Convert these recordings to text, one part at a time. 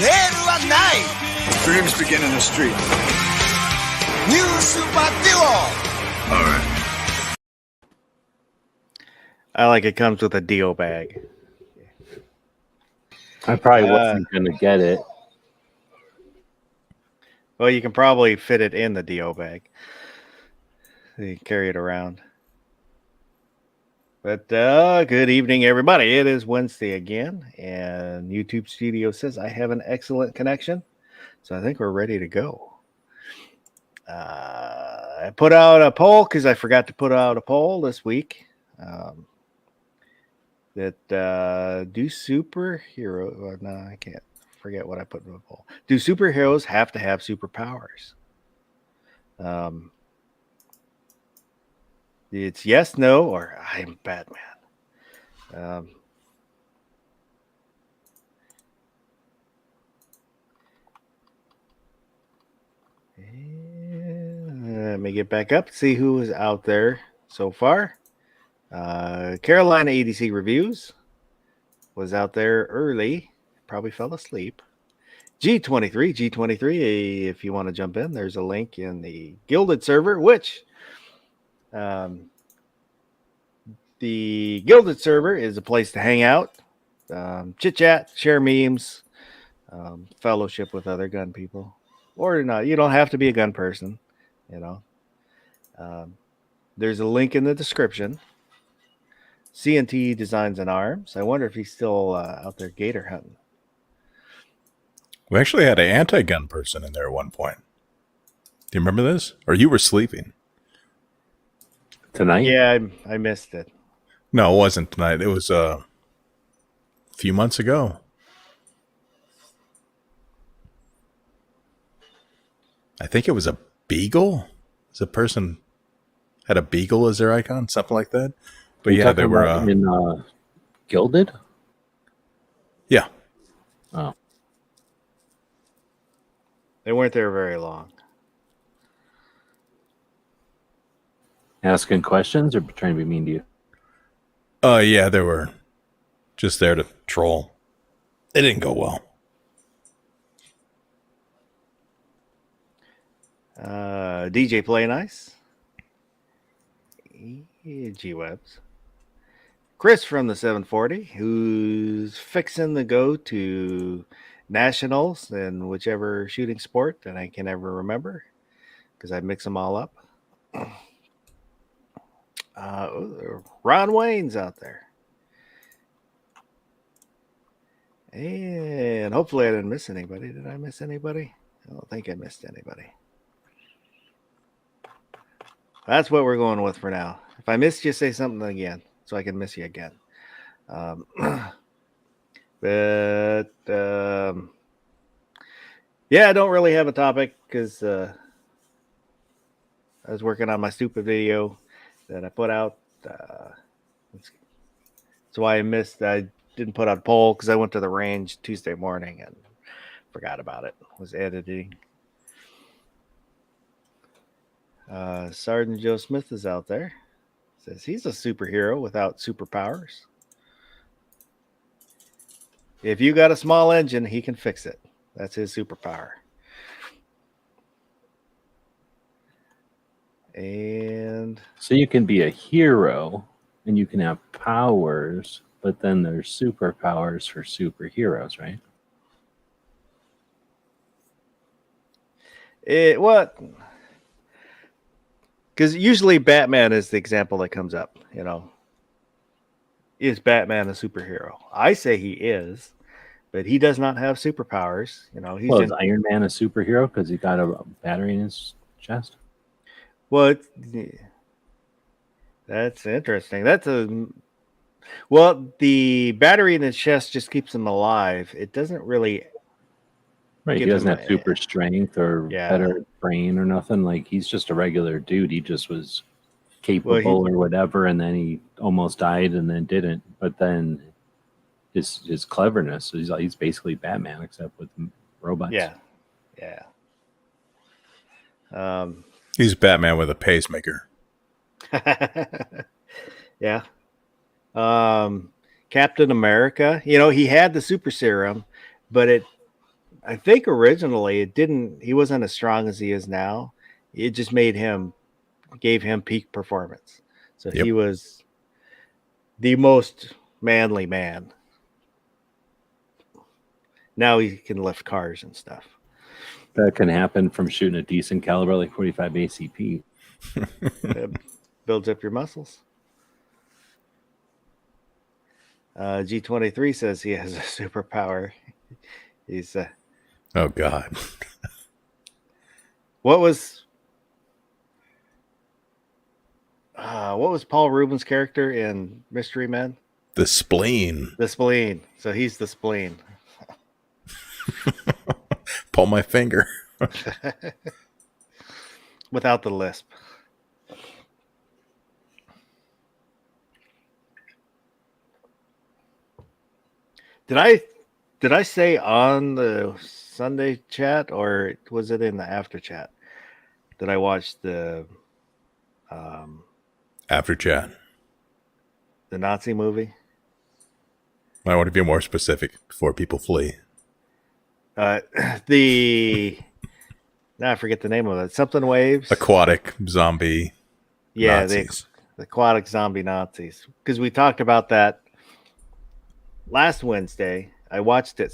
メールはない。 Dreams begin in the street. ニュースバデュ All right. I like it comes with a Dio bag. I probably wasn't going to get it. Well, you can probably fit it in the Dio bag. So you can carry it around. But good evening, everybody. It is Wednesday again, and YouTube Studio says I have an excellent connection, so I think we're ready to go. I put out a poll because I forgot to put out a poll this week. That do superhero? Or no, I can't forget what I put in the poll. Do superheroes have to have superpowers? It's yes, no, or I'm Batman. Let me get back up, see who is out there so far. Carolina ADC Reviews was out there early, probably fell asleep. G23, if you want to jump in, there's a link in the Gilded server, which the Gilded server is a place to hang out, chit chat, share memes, fellowship with other gun people, or not. You don't have to be a gun person, you know. There's a link in the description. CNT Designs and Arms. I wonder if he's still out there gator hunting. We actually had an anti-gun person in there at one point. Do you remember this? Or you were sleeping? Tonight? Yeah, I missed it. No, it wasn't tonight. It was a few months ago. I think it was a beagle. The person had a beagle as their icon, something like that. But yeah, they were in Gilded. Yeah. Oh, They weren't there very long. asking questions or trying to be mean to you? Yeah, they were just there to troll. It didn't go well. DJ Play Nice. G-Webs. Chris from the 740, who's fixing to go to nationals in whichever shooting sport that I can ever remember because I mix them all up. Ron Wayne's out there. And hopefully I didn't miss anybody. Did I miss anybody? I don't think I missed anybody. That's what we're going with for now. If I missed you, say something again so I can miss you again. Yeah, I don't really have a topic because I was working on my stupid video that I put out. That's why I didn't put out a poll because I went to the range Tuesday morning and forgot about it. Was editing. Sergeant Joe Smith is out there. Says he's a superhero without superpowers. If you got a small engine, he can fix it. That's his superpower. And so you can be a hero and you can have powers, but then there's superpowers for superheroes, right? What? Because usually Batman is the example that comes up, you know. Is Batman a superhero? I say he is, but he does not have superpowers. You know, is Iron Man a superhero because he got a battery in his chest? Well, that's interesting. The battery in his chest just keeps him alive. It doesn't really. Right, he doesn't have super strength or better brain or nothing. Like, he's just a regular dude. He just was capable or whatever, and then he almost died and then didn't. But then his cleverness, he's basically Batman except with robots. Yeah. He's Batman with a pacemaker. Yeah. Captain America, you know, he had the super serum, but I think originally he wasn't as strong as he is now. It just gave him peak performance. So he was the most manly man. Now he can lift cars and stuff. That can happen from shooting a decent caliber like 45 ACP. It builds up your muscles. G23 says he has a superpower. He's oh God. What was Paul Rubens' character in Mystery Men? The spleen. The spleen. So he's the spleen. Pull my finger. Without the lisp. Did I say on the Sunday chat, or was it in the after chat that I watched the after chat, the Nazi movie? I want to be more specific before people flee. I forget the name of it. Something Waves. Aquatic zombie. Yeah, Nazis. The aquatic zombie Nazis. Because we talked about that last Wednesday. I watched it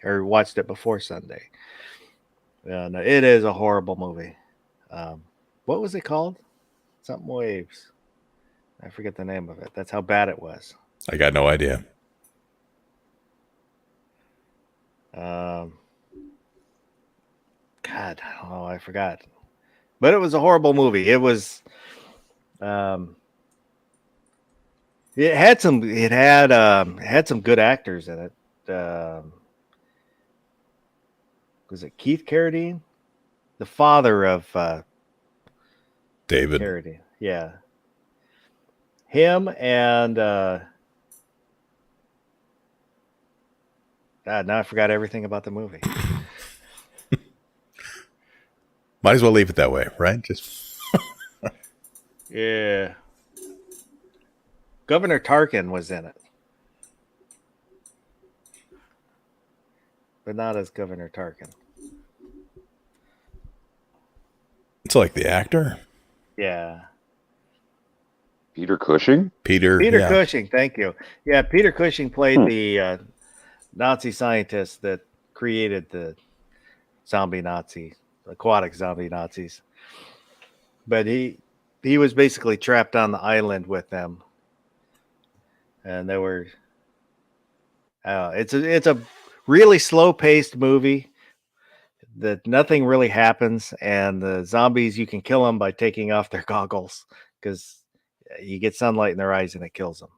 watched it before Sunday. And it is a horrible movie. What was it called? Something Waves. I forget the name of it. That's how bad it was. I got no idea. God, I forgot. But it was a horrible movie. It was it had some good actors in it. Was it Keith Carradine? The father of David Carradine. Yeah. Him and God, now I forgot everything about the movie. Might as well leave it that way, right? Just yeah. Governor Tarkin was in it. But not as Governor Tarkin. It's like the actor. Yeah. Peter Cushing? Peter Cushing, thank you. Yeah, Peter Cushing played the Nazi scientist that created the aquatic zombie Nazis. But he was basically trapped on the island with them. And they were it's a really slow-paced movie that nothing really happens, and the zombies, you can kill them by taking off their goggles because you get sunlight in their eyes and it kills them.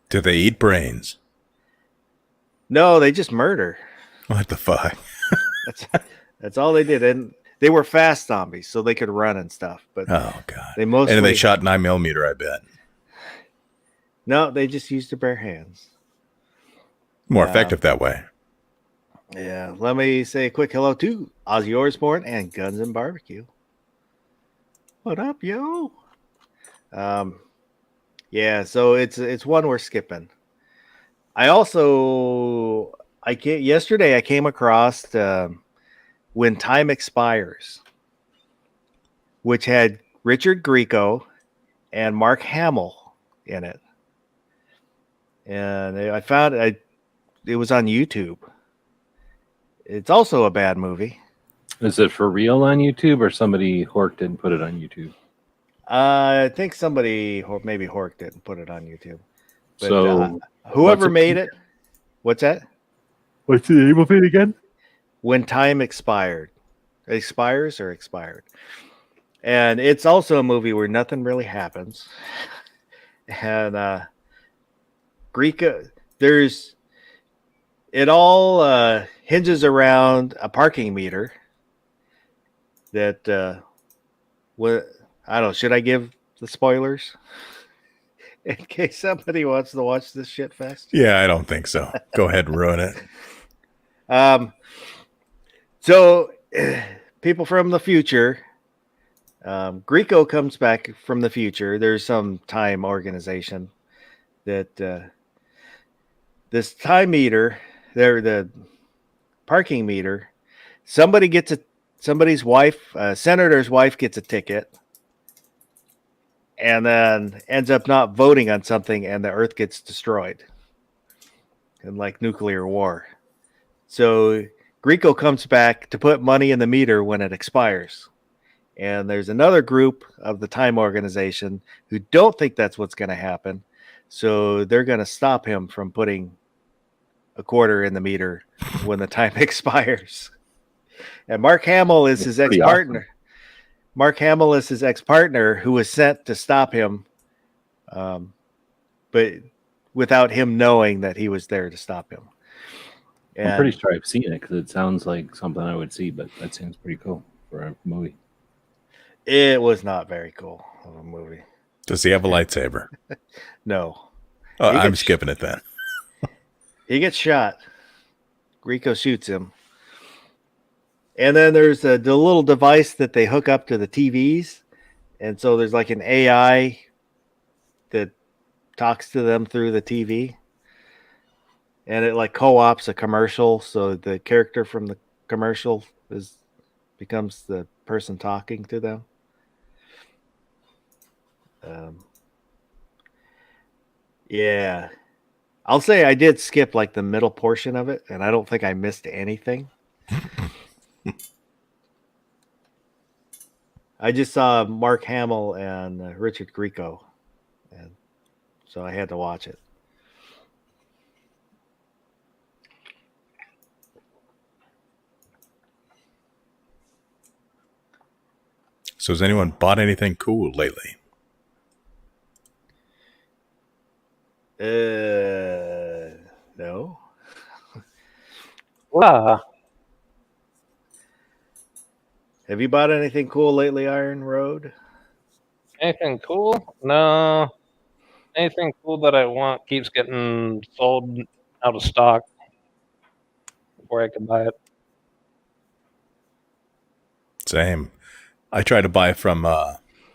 Do they eat brains? No, they just murder. What the fuck? That's all they did, and they were fast zombies, so they could run and stuff. But oh God, they they shot 9mm. I bet. No, they just used their bare hands. More effective that way. Yeah, let me say a quick hello to Ozzy Osbourne and Guns and Barbecue. What up, yo? Yeah, so it's one we're skipping. Yesterday I came across When Time Expires, which had Richard Grieco and Mark Hamill in it. And I found it was on YouTube. It's also a bad movie. Is it for real on YouTube, or somebody horked it and put it on YouTube? I think somebody maybe horked it and put it on YouTube. But, so whoever made it, what's that? What's the name of it again? When Time Expires or Expired. And it's also a movie where nothing really happens. And Grieco, it all hinges around a parking meter that I don't know, should I give the spoilers in case somebody wants to watch this shit fest? Yeah, I don't think so. Go ahead and ruin it. So people from the future, Grieco comes back from the future. There's some time organization that this time meter, parking meter. Somebody's wife, senator's wife, gets a ticket, and then ends up not voting on something, and the Earth gets destroyed in like nuclear war. So Grieco comes back to put money in the meter when it expires. And there's another group of the Time Organization who don't think that's what's going to happen. So they're going to stop him from putting a quarter in the meter when the time expires. And Mark Hamill is his ex-partner. Awesome. Mark Hamill is his ex-partner who was sent to stop him, but without him knowing that he was there to stop him. And I'm pretty sure I've seen it because it sounds like something I would see, but that seems pretty cool for a movie. It was not very cool of a movie. Does he have a lightsaber? No. Oh, I'm skipping it then. He gets shot. Grieco shoots him. And then there's the little device that they hook up to the TVs. And so there's like an AI that talks to them through the TV. And it like co-ops a commercial. So the character from the commercial becomes the person talking to them. Yeah. I'll say I did skip like the middle portion of it, and I don't think I missed anything. I just saw Mark Hamill and Richard Grieco, and so I had to watch it. So has anyone bought anything cool lately? No. Have you bought anything cool lately, Iron Road? Anything cool? No. Anything cool that I want keeps getting sold out of stock before I can buy it. Same. I try to buy from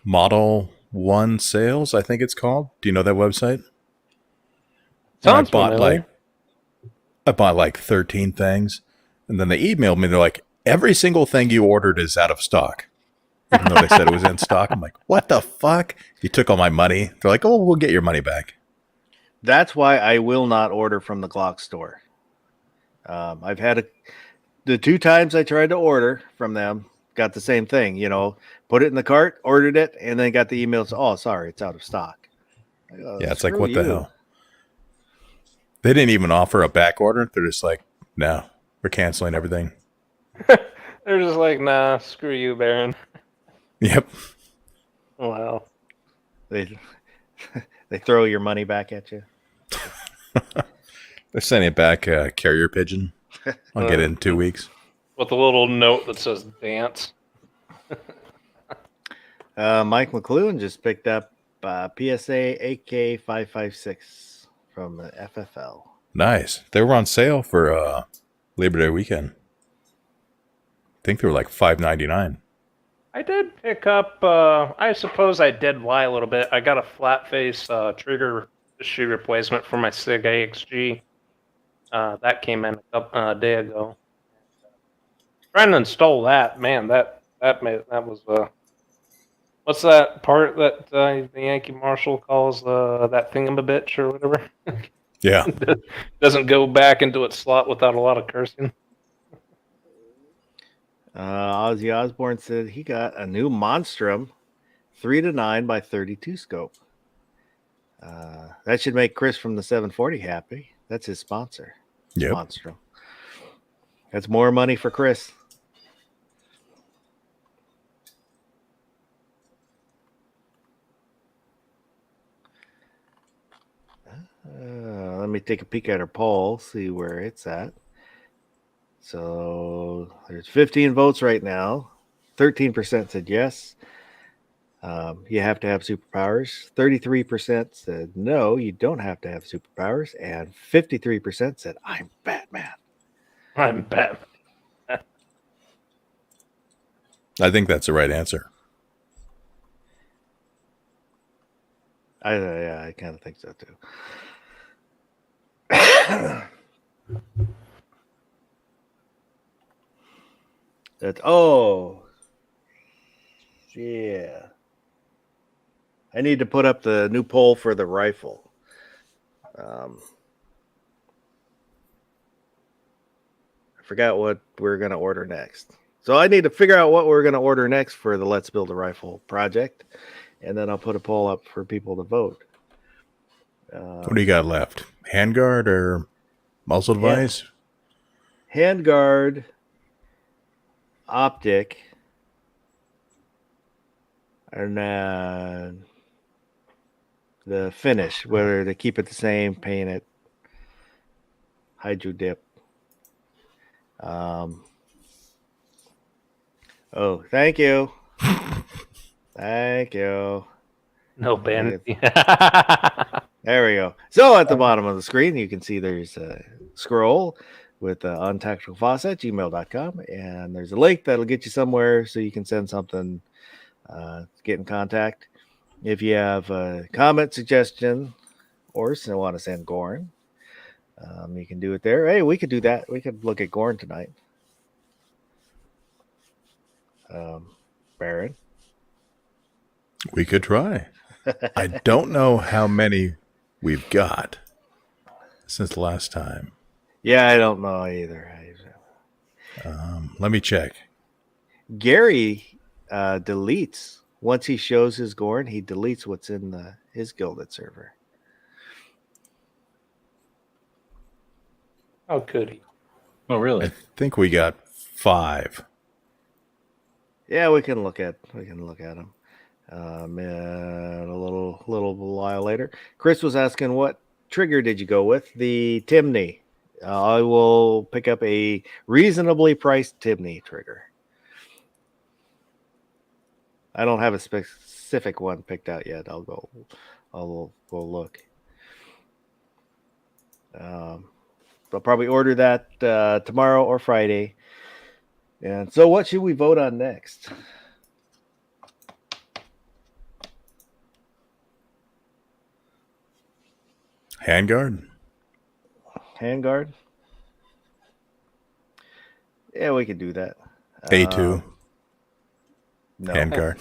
Model 1 Sales, I think it's called. Do you know that website? Sounds I bought like 13 things, and then they emailed me. They're like, every single thing you ordered is out of stock. Even though they said it was in stock. I'm like, what the fuck? You took all my money. They're like, oh, we'll get your money back. That's why I will not order from the Glock store. I've had the 2 times I tried to order from them, got the same thing, put it in the cart, ordered it, and then got the emails. Oh, sorry, it's out of stock. Yeah, it's like, what the hell? They didn't even offer a back order. They're just like, no, we're canceling everything. They're just like, nah, screw you, Baron. Yep. Wow. They throw your money back at you. They're sending it back carrier pigeon. I'll get it in 2 weeks. With a little note that says dance. Mike McLuhan just picked up PSA AK-556 from the FFL. Nice. They were on sale for Labor Day weekend. I think they were like $5.99. I did pick up, I suppose I did lie a little bit. I got a flat face trigger shoe replacement for my SIG AXG. That came in a day ago. Trying to install that, man, that was what's that part that the Yankee Marshal calls that thingamabitch or whatever? Yeah. Doesn't go back into its slot without a lot of cursing. Ozzy Osbourne said he got a new Monstrum 3-9 by 32 scope. That should make Chris from the 740 happy. That's his sponsor. Yep. Monstrum. That's more money for Chris. Let me take a peek at our poll, see where it's at. So there's 15 votes right now. 13% said yes. You have to have superpowers. 33% said no, you don't have to have superpowers. And 53% said, I'm Batman. I'm Batman. I think that's the right answer. I kind of think so too. Yeah. I need to put up the new poll for the rifle. I forgot what we're going to order next. So I need to figure out what we're going to order next for the Let's Build a Rifle project. And then I'll put a poll up for people to vote. What do you got left? Handguard or muzzle device? Handguard, optic, and the finish, whether to keep it the same, paint it, hydro dip. Oh, thank you. Thank you. No vanity. There we go. So at the bottom of the screen, you can see there's a scroll with untacticalfaucet@gmail.com, and there's a link that'll get you somewhere so you can send something, get in contact. If you have a comment, suggestion, or want to send Gorn, you can do it there. Hey, we could do that. We could look at Gorn tonight. Baron. We could try. I don't know how many we've got since last time. Yeah, I don't know either. Let me check. Gary deletes. Once he shows his Gorn, he deletes what's in his Guilded server. How could he? Oh, really? I think we got 5. Yeah, we can look at them. And a little while later, Chris was asking, what trigger did you go with? The Timney. I will pick up a reasonably priced Timney trigger. I don't have a specific one picked out yet. I'll go look. I'll probably order that tomorrow or Friday. And so what should we vote on next? Handguard? Handguard? Yeah, we could do that. A2. No. Handguard.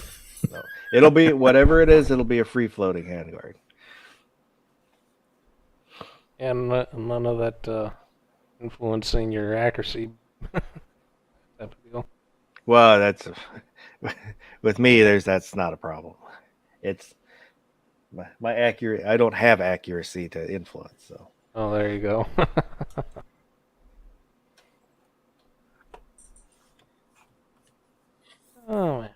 No. It'll be whatever it is, it'll be a free floating handguard. And none of that influencing your accuracy. Type of deal. Well, that's with me. That's not a problem. It's my accurate. I don't have accuracy to influence. So. Oh, there you go. Oh man.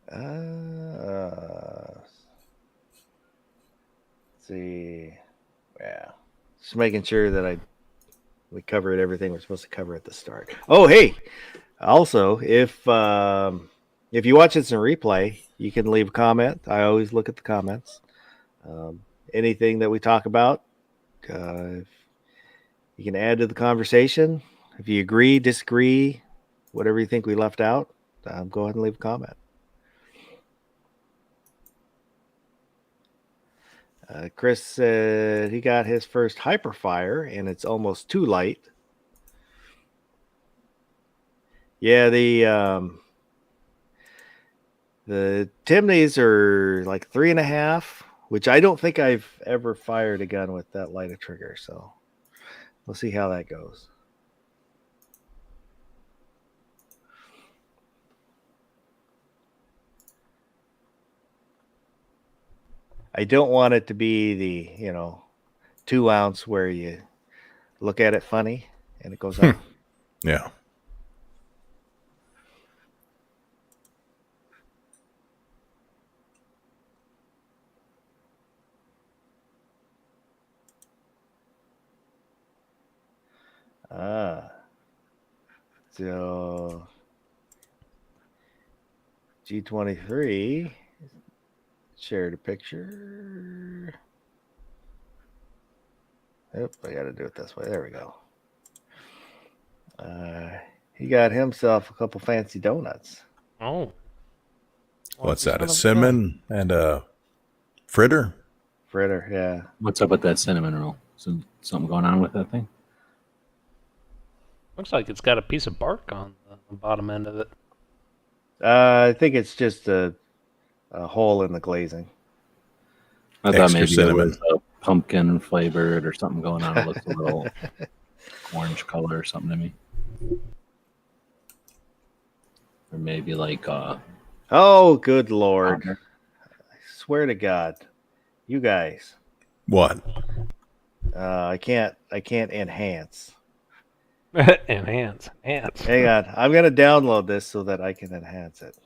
Let's see. Yeah. Just making sure that we covered everything we're supposed to cover at the start. Oh, hey. Also, if you watch this in replay, you can leave a comment. I always look at the comments. Anything that we talk about, you can add to the conversation. If you agree, disagree, whatever you think we left out, go ahead and leave a comment. Chris said he got his first Hyperfire, and it's almost too light. Yeah, the Timneys are like 3.5, which I don't think I've ever fired a gun with that light a trigger. So we'll see how that goes. I don't want it to be the 2 ounce where you look at it funny and it goes up. Yeah. So G23 shared a picture. Yep, I got to do it this way. There we go. He got himself a couple fancy donuts. Oh. What's that? A cinnamon and a fritter? Fritter, yeah. What's up with that cinnamon roll? Something going on with that thing? Looks like it's got a piece of bark on the bottom end of it. I think it's just a hole in the glazing. I thought Extra maybe cinnamon. it was a pumpkin flavored or something going on. It looks a little orange color or something to me. Or maybe like Oh, good Lord. I swear to God. You guys. What? I can't enhance. Enhance. Hang on. I'm going to download this so that I can enhance it.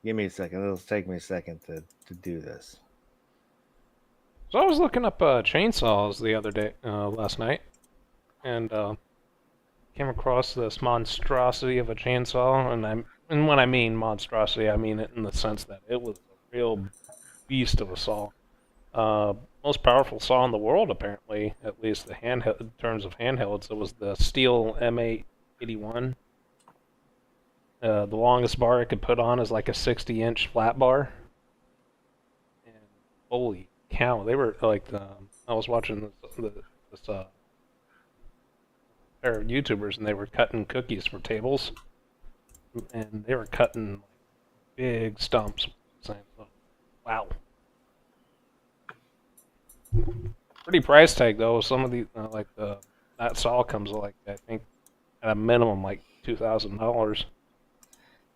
Give me a second. It'll take me a second to do this. So I was looking up chainsaws the other day, last night, and came across this monstrosity of a chainsaw, and when I mean monstrosity, I mean it in the sense that it was a real beast of a saw. Most powerful saw in the world, apparently, at least the handheld, in terms of handhelds. It was the Steel M881. The longest bar it could put on is like a 60-inch flat bar. And holy cow, they were like I was watching this pair of YouTubers, and they were cutting cookies for tables, and they were cutting big stumps. Wow. Pretty price tag though. Some of the that saw comes like I think at a minimum like $2,000.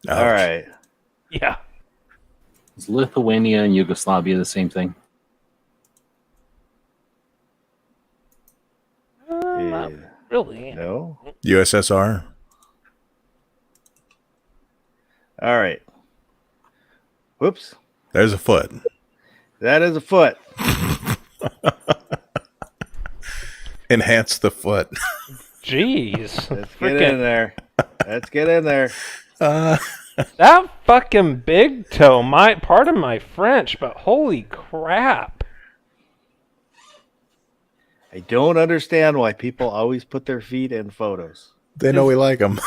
All right. Yeah. is Lithuania and Yugoslavia the same thing? Not really. No. USSR. All right. Whoops. There's a foot. That is a foot. Enhance the foot. Jeez. Let's get in there. Let's get in there. That fucking big toe, pardon my French, but holy crap. I don't understand why people always put their feet in photos. They know we like them.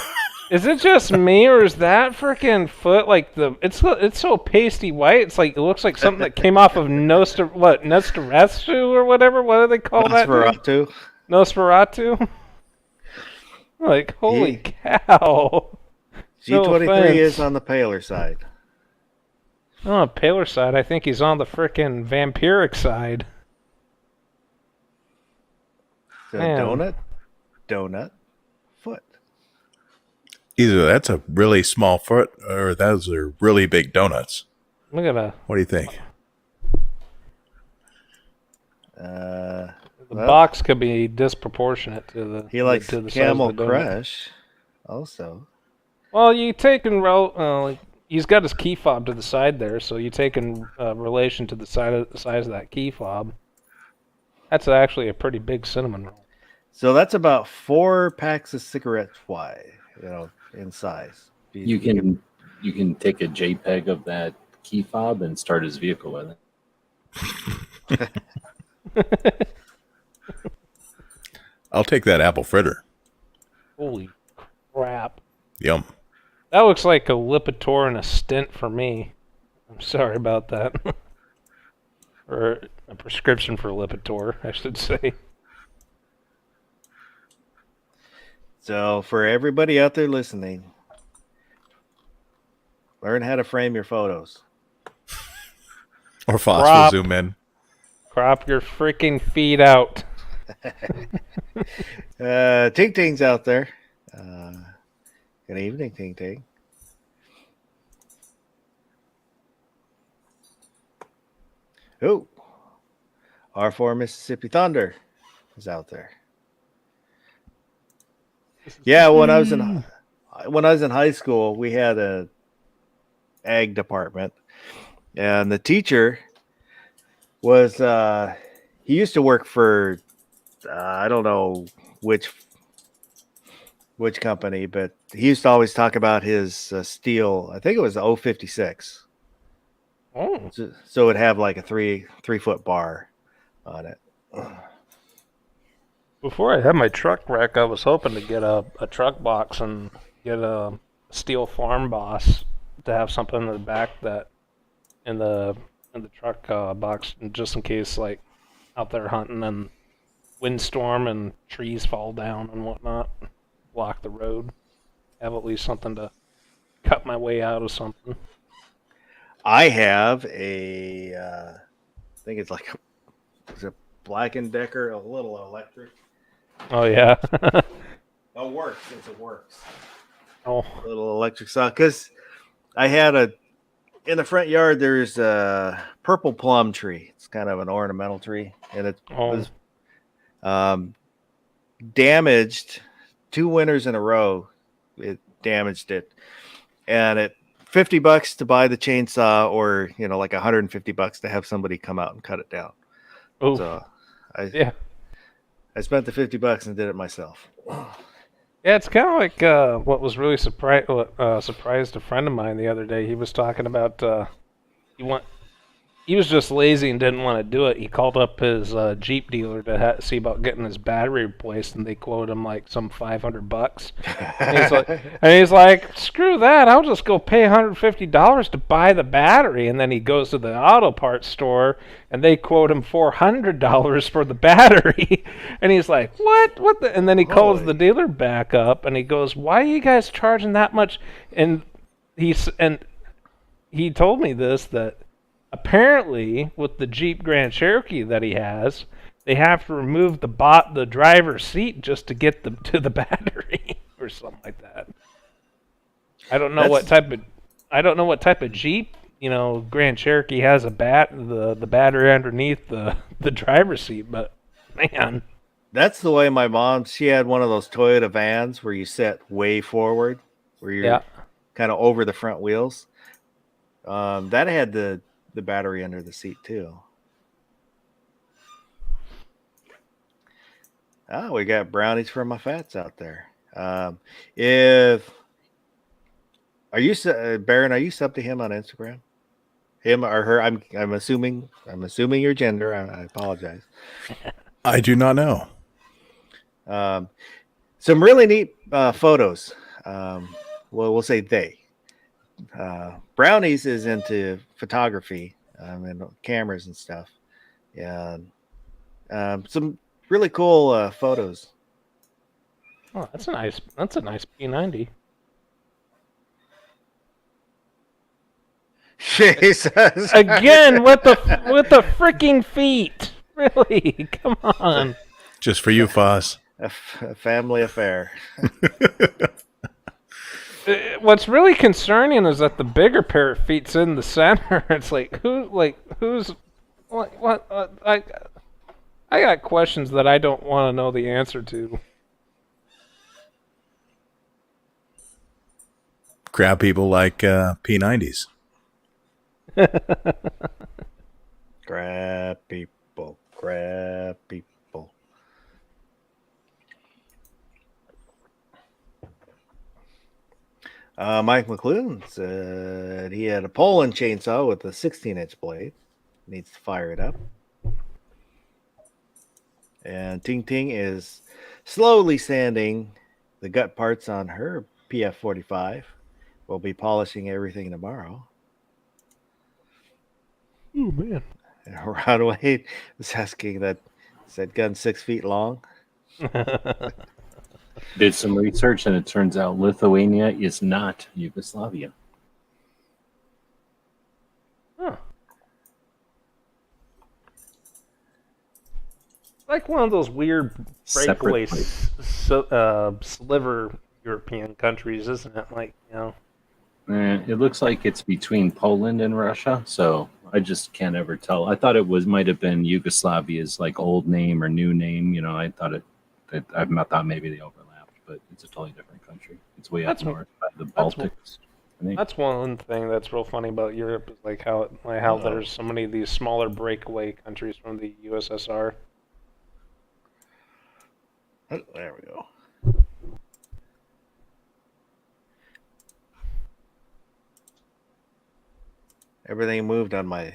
Is it just me, or is that freaking foot like it's so pasty white? It's like it looks like something that came off of Nosferatu or whatever. What do they call that? Nosferatu. Nosferatu. Like holy cow. G23 is on the paler side. On the paler side, I think he's on the frickin' vampiric side. So Man. donut, foot. Either that's a really small foot or those are really big donuts. Look at that. What do you think? The box could be disproportionate to the. He likes to the Camel size of the donut. Crush also. Well, you take in he's got his key fob to the side there, so you take in relation to the size of that key fob. That's actually a pretty big cinnamon roll. So that's about 4 packs of cigarettes wide, in size. You can take a JPEG of that key fob and start his vehicle with it. I'll take that apple fritter. Holy crap. Yum. That looks like a Lipitor and a stint for me. I'm sorry about that. Or a prescription for Lipitor, I should say. So for everybody out there listening, learn how to frame your photos. Or phosphor zoom in. Crop your freaking feet out. Ting Ting's out there. Good evening, Ting Ting. Oh, R4 Mississippi Thunder is out there. Yeah, when I was in high school, we had a ag department, and the teacher was he used to work for I don't know which company, but he used to always talk about his steel. I think it was the 056. Oh. So it'd have like a three foot bar on it. Before I had my truck wreck, I was hoping to get a truck box and get a steel farm boss to have something in the back that in the truck box, just in case, like out there hunting and windstorm and trees fall down and whatnot, block the road. Have at least something to cut my way out of something. I have I think it's like a Black & Decker, a little electric. Oh yeah. Oh, works. It works. Oh. A little electric saw. Because I had in the front yard, there's a purple plum tree. It's kind of an ornamental tree. And it was damaged 2 winters in a row. It damaged it. And it $50 to buy the chainsaw, or like $150 to have somebody come out and cut it down. Oh. So I spent the $50 and did it myself. Yeah, it's kind of like what was really surprised a friend of mine the other day. He was talking about he was just lazy and didn't want to do it. He called up his Jeep dealer to see about getting his battery replaced, and they quoted him like some $500. And he's like, screw that! I'll just go pay $150 to buy the battery. And then he goes to the auto parts store, and they quote him $400 for the battery. And he's like, what? What the? And then he calls the dealer back up, and he goes, why are you guys charging that much? And he told me that apparently, with the Jeep Grand Cherokee that he has, they have to remove the driver's seat just to get to the battery or something like that. I don't know what type of Jeep, Grand Cherokee has the battery underneath the driver's seat, but man, that's the way my mom. She had one of those Toyota vans where you sit way forward, where you're kind of over the front wheels. That had the battery under the seat too. We got brownies for my fats out there. Are you Baron? Are you sub to him on Instagram? Him or her? I'm assuming your gender. I apologize. I do not know. Some really neat photos. We'll say they. Brownies is into photography and cameras and stuff. Yeah, some really cool photos. Oh, that's a nice P90. Jesus! Again with the freaking feet. Really? Come on. Just for you, Foz. A family affair. What's really concerning is that the bigger pair of feet's in the center. It's like who's what? I got questions that I don't want to know the answer to. Crab people like P90s. Crab people. Mike McClune said he had a Poland chainsaw with a 16-inch blade. Needs to fire it up. And Ting Ting is slowly sanding the gut parts on her PF45. We'll be polishing everything tomorrow. Oh, man. And Ron Wade was asking is that gun 6 feet long? Did some research, and it turns out Lithuania is not Yugoslavia. Huh. Like one of those weird breakaway sliver European countries, isn't it? Like, It looks like it's between Poland and Russia, so I just can't ever tell. I thought it might have been Yugoslavia's like old name or new name. I thought thought maybe they overlapped, but it's a totally different country. It's way up north by the Baltics. That's one thing that's real funny about Europe is like how there's so many of these smaller breakaway countries from the USSR. Oh, there we go. Everything moved on my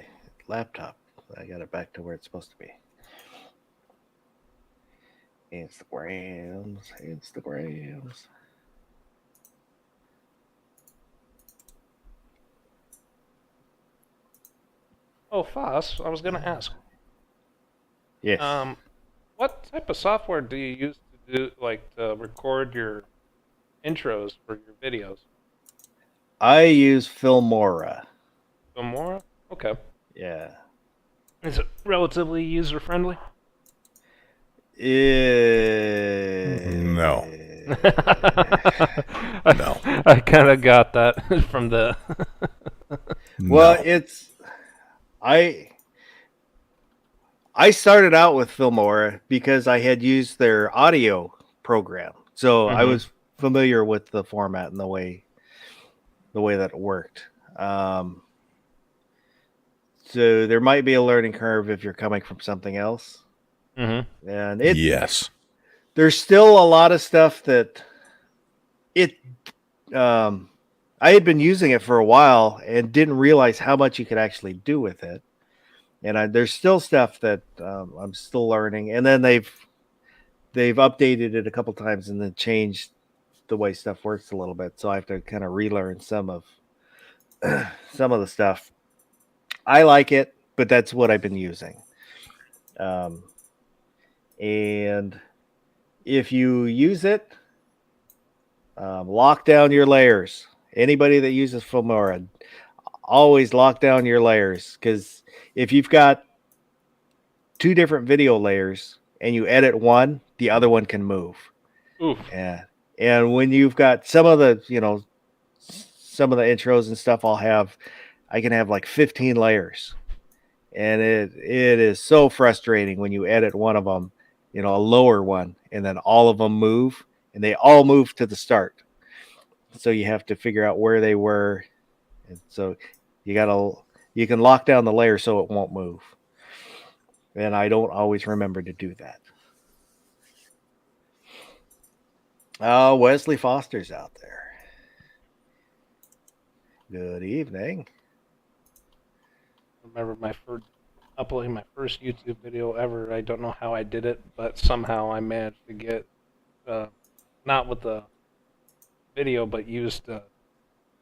laptop. I got it back to where it's supposed to be. Instagrams. Oh, Foss, I was going to ask. Yes. What type of software do you use to record your intros for your videos? I use Filmora. Filmora? Okay. Yeah. Is it relatively user friendly? No. No. I kind of got that from the. Well, No. I started out with Filmora because I had used their audio program, so I was familiar with the format and the way that it worked. So there might be a learning curve if you're coming from something else. And Yes. there's still a lot of stuff that I had been using it for a while and didn't realize how much you could actually do with it. And there's still stuff that I'm still learning. And then they've updated it a couple times and then changed the way stuff works a little bit. So I have to kind of relearn some of the stuff. I like it, but that's what I've been using. And if you use it, lock down your layers. Anybody that uses Filmora, always lock down your layers, because if you've got 2 different video layers and you edit one, the other one can move. Oof. Yeah. And when you've got some of the intros and stuff, I can have like 15 layers. And it is so frustrating when you edit one of them, a lower one, and then all of them move, and they all move to the start. So you have to figure out where they were. And so you can lock down the layer so it won't move. And I don't always remember to do that. Wesley Foster's out there. Good evening. I remember uploading my first YouTube video ever. I don't know how I did it, but somehow I managed to get, not with the video, but used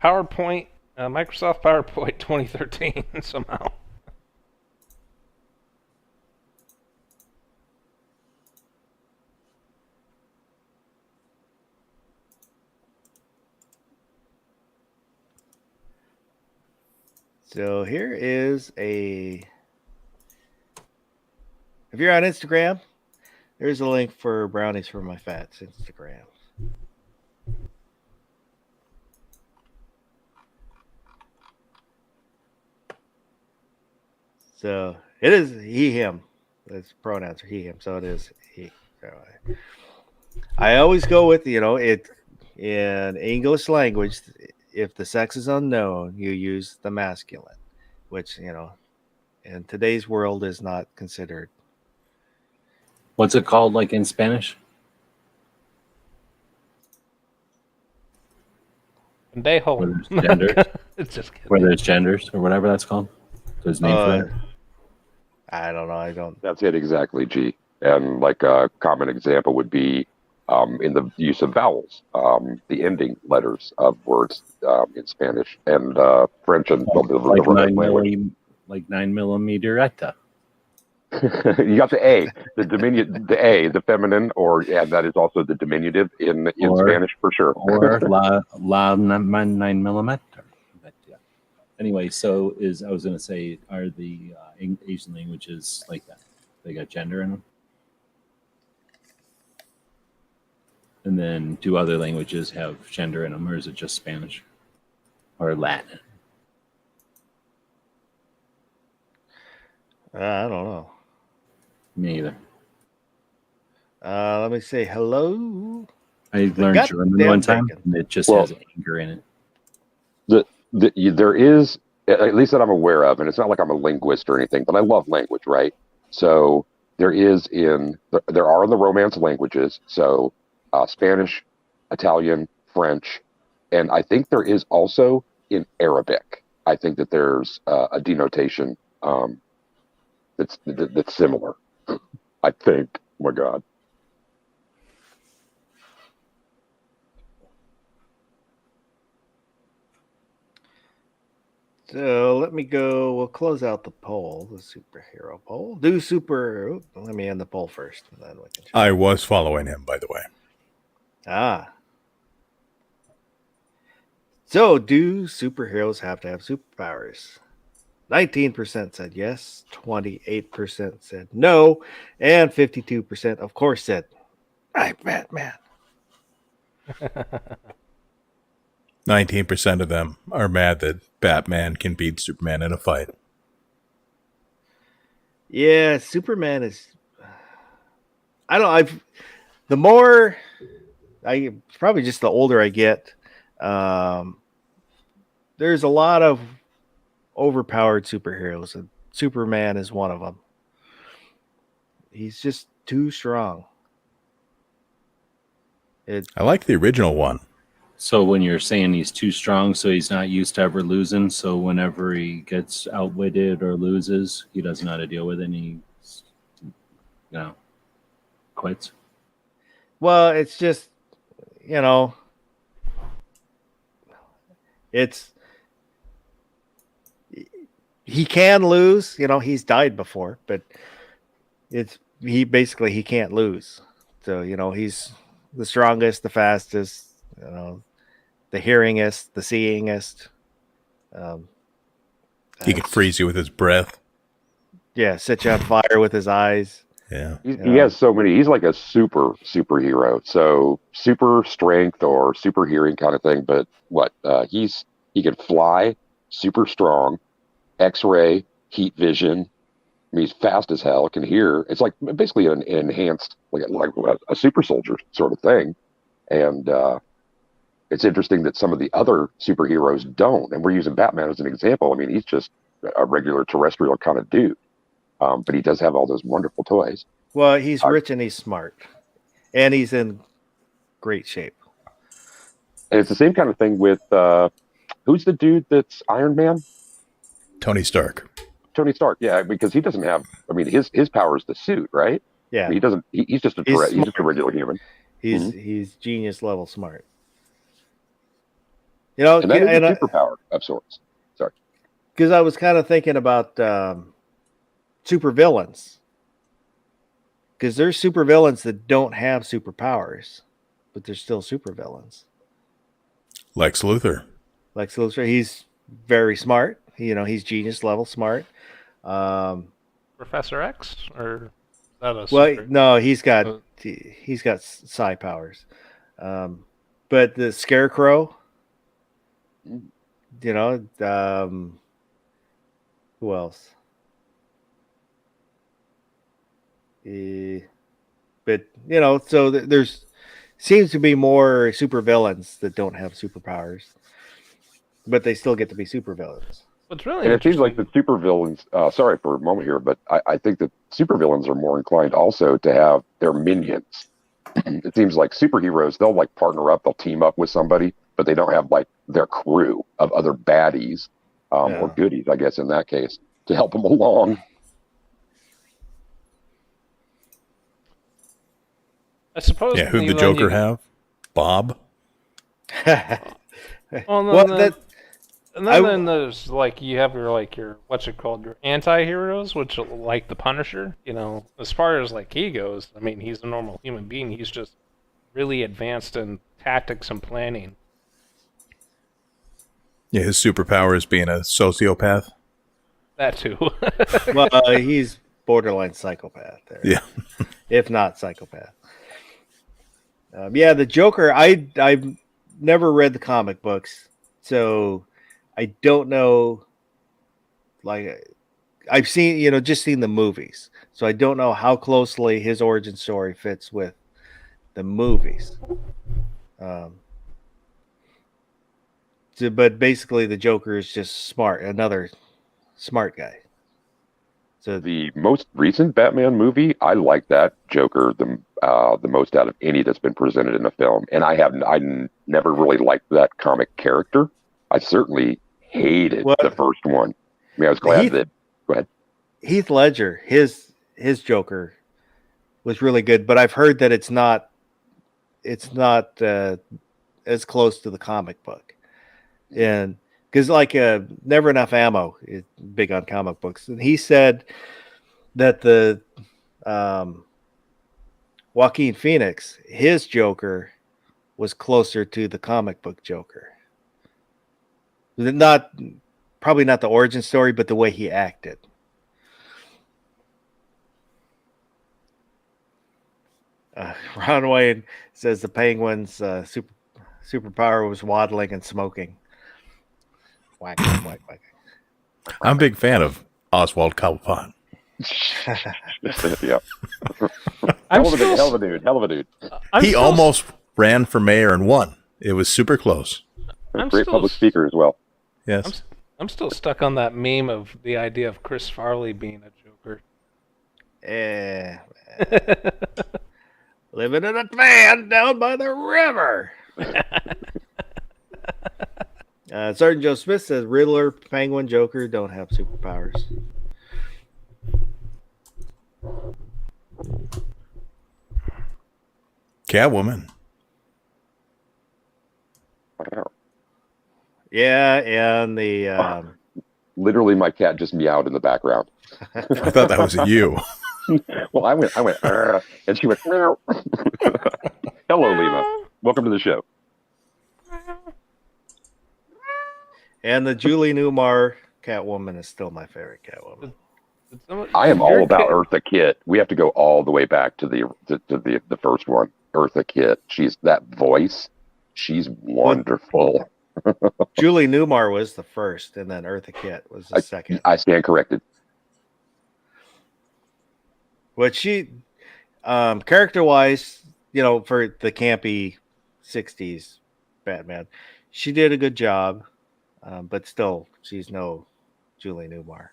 PowerPoint, Microsoft PowerPoint 2013 somehow. So here is if you're on Instagram, there's a link for Brownies for My Fats Instagram. So it is he, him. His pronouns are he, him. So it is he. So I always go with, it in English language. If the sex is unknown, you use the masculine, which, in today's world is not considered. What's it called, like in Spanish? Pendejo. Where there's genders. It's just kidding. Where there's genders or whatever that's called. There's name for that. I don't know. That's it exactly, G. And like a common example would be in the use of vowels, the ending letters of words in Spanish and French and like 9 millimeter. You got the A, the feminine, that is also the diminutive in Spanish for sure. Or la 9 millimeter. But, yeah. Anyway, so I was going to say, are the Asian languages like that? They got gender in them? And then do other languages have gender in them, or is it just Spanish or Latin? I don't know. Me either. Let me say hello. I learned German one time, and it just has anger in it. There is, at least that I'm aware of, and it's not like I'm a linguist or anything, but I love language, right? So there are in the Romance languages, so Spanish, Italian, French, and I think there is also in Arabic. I think that there's a denotation that's similar. I think. Oh my God. So let me go. We'll close out the poll, the superhero poll. Let me end the poll first. And then we can I was following him, by the way. So, do superheroes have to have superpowers? 19% said yes, 28% said no, and 52% of course said, I'm Batman. 19% of them are mad that Batman can beat Superman in a fight. Yeah, Superman is. Probably just the older I get, there's a lot of overpowered superheroes, and Superman is one of them. He's just too strong. I like the original one. So when you're saying he's too strong, so he's not used to ever losing, so whenever he gets outwitted or loses, he doesn't know how to deal with it, and he, quits. Well, it's just, he can lose. He's died before, but he can't lose. So, he's the strongest, the fastest, the hearingest, the seeingest. He can freeze you with his breath. Yeah, set you on fire with his eyes. Yeah. He has so many. He's like a superhero. So super strength or super hearing kind of thing. But he can fly, super strong, X-ray, heat vision. I mean, he's fast as hell, can hear. It's like basically an enhanced, like a super soldier sort of thing. And it's interesting that some of the other superheroes don't. And we're using Batman as an example. I mean, he's just a regular terrestrial kind of dude. But he does have all those wonderful toys. Well, he's rich and he's smart. And he's in great shape. And it's the same kind of thing with, who's the dude that's Iron Man? Tony Stark. Tony Stark, yeah, because he doesn't have, I mean, his power is the suit, right? Yeah. He doesn't, he's just a regular human. He's genius level smart. And that is a superpower of sorts. Sorry. Because I was kind of thinking about super villains. Because there's super villains that don't have superpowers, but they're still super villains. Lex Luthor, he's very smart. He's genius level smart. Professor X, or is that a well, no, he's got psi powers. But the Scarecrow, who else? But so there's seems to be more supervillains that don't have superpowers, but they still get to be supervillains. What's really and it seems like the supervillains. Sorry for a moment here, but I think that supervillains are more inclined also to have their minions. It seems like superheroes, they'll like partner up, they'll team up with somebody, but they don't have like their crew of other baddies or goodies, I guess, in that case, to help them along. I suppose. Yeah, who'd the Joker have? Bob? Then there's like you have your what's it called, your anti-heroes, which like the Punisher. As far as like he goes, I mean, he's a normal human being. He's just really advanced in tactics and planning. Yeah, his superpower is being a sociopath. That too. Well, he's borderline psychopath there. Yeah, if not psychopath. The Joker. I've never read the comic books, so I don't know. Like, I've seen, just seen the movies, so I don't know how closely his origin story fits with the movies. But basically, the Joker is just smart, another smart guy. So the most recent Batman movie, I like that Joker the most out of any that's been presented in a film, and I never really liked that comic character. I certainly hated the first one. I mean, I was glad that. Go ahead. Heath Ledger, his Joker was really good, but I've heard that it's not as close to the comic book, and because like Never Enough Ammo is big on comic books, and he said that the Joaquin Phoenix, his Joker, was closer to the comic book Joker. Probably not the origin story, but the way he acted. Ron Wayne says the Penguin's superpower was waddling and smoking. Whack, whack, whack, whack. I'm a big fan of Oswald Cobblepot. Yeah. Hell of a dude. He almost ran for mayor and won. It was super close. Great public speaker as well. Yes. I'm still stuck on that meme of the idea of Chris Farley being a Joker. Living in a van down by the river. Sergeant Joe Smith says Riddler, Penguin, Joker don't have superpowers. Catwoman. Yeah, and the literally my cat just meowed in the background. I thought that was you. Well, I went, and she went, meow. Hello, Lima. Welcome to the show. And the Julie Newmar Catwoman is still my favorite Catwoman. I am all about Eartha Kitt. We have to go all the way back to the first one, Eartha Kitt. She's that voice. She's wonderful. Julie Newmar was the first, and then Eartha Kitt was the second. I stand corrected. But she, character-wise, for the campy 60s Batman, she did a good job. But still, she's no Julie Newmar.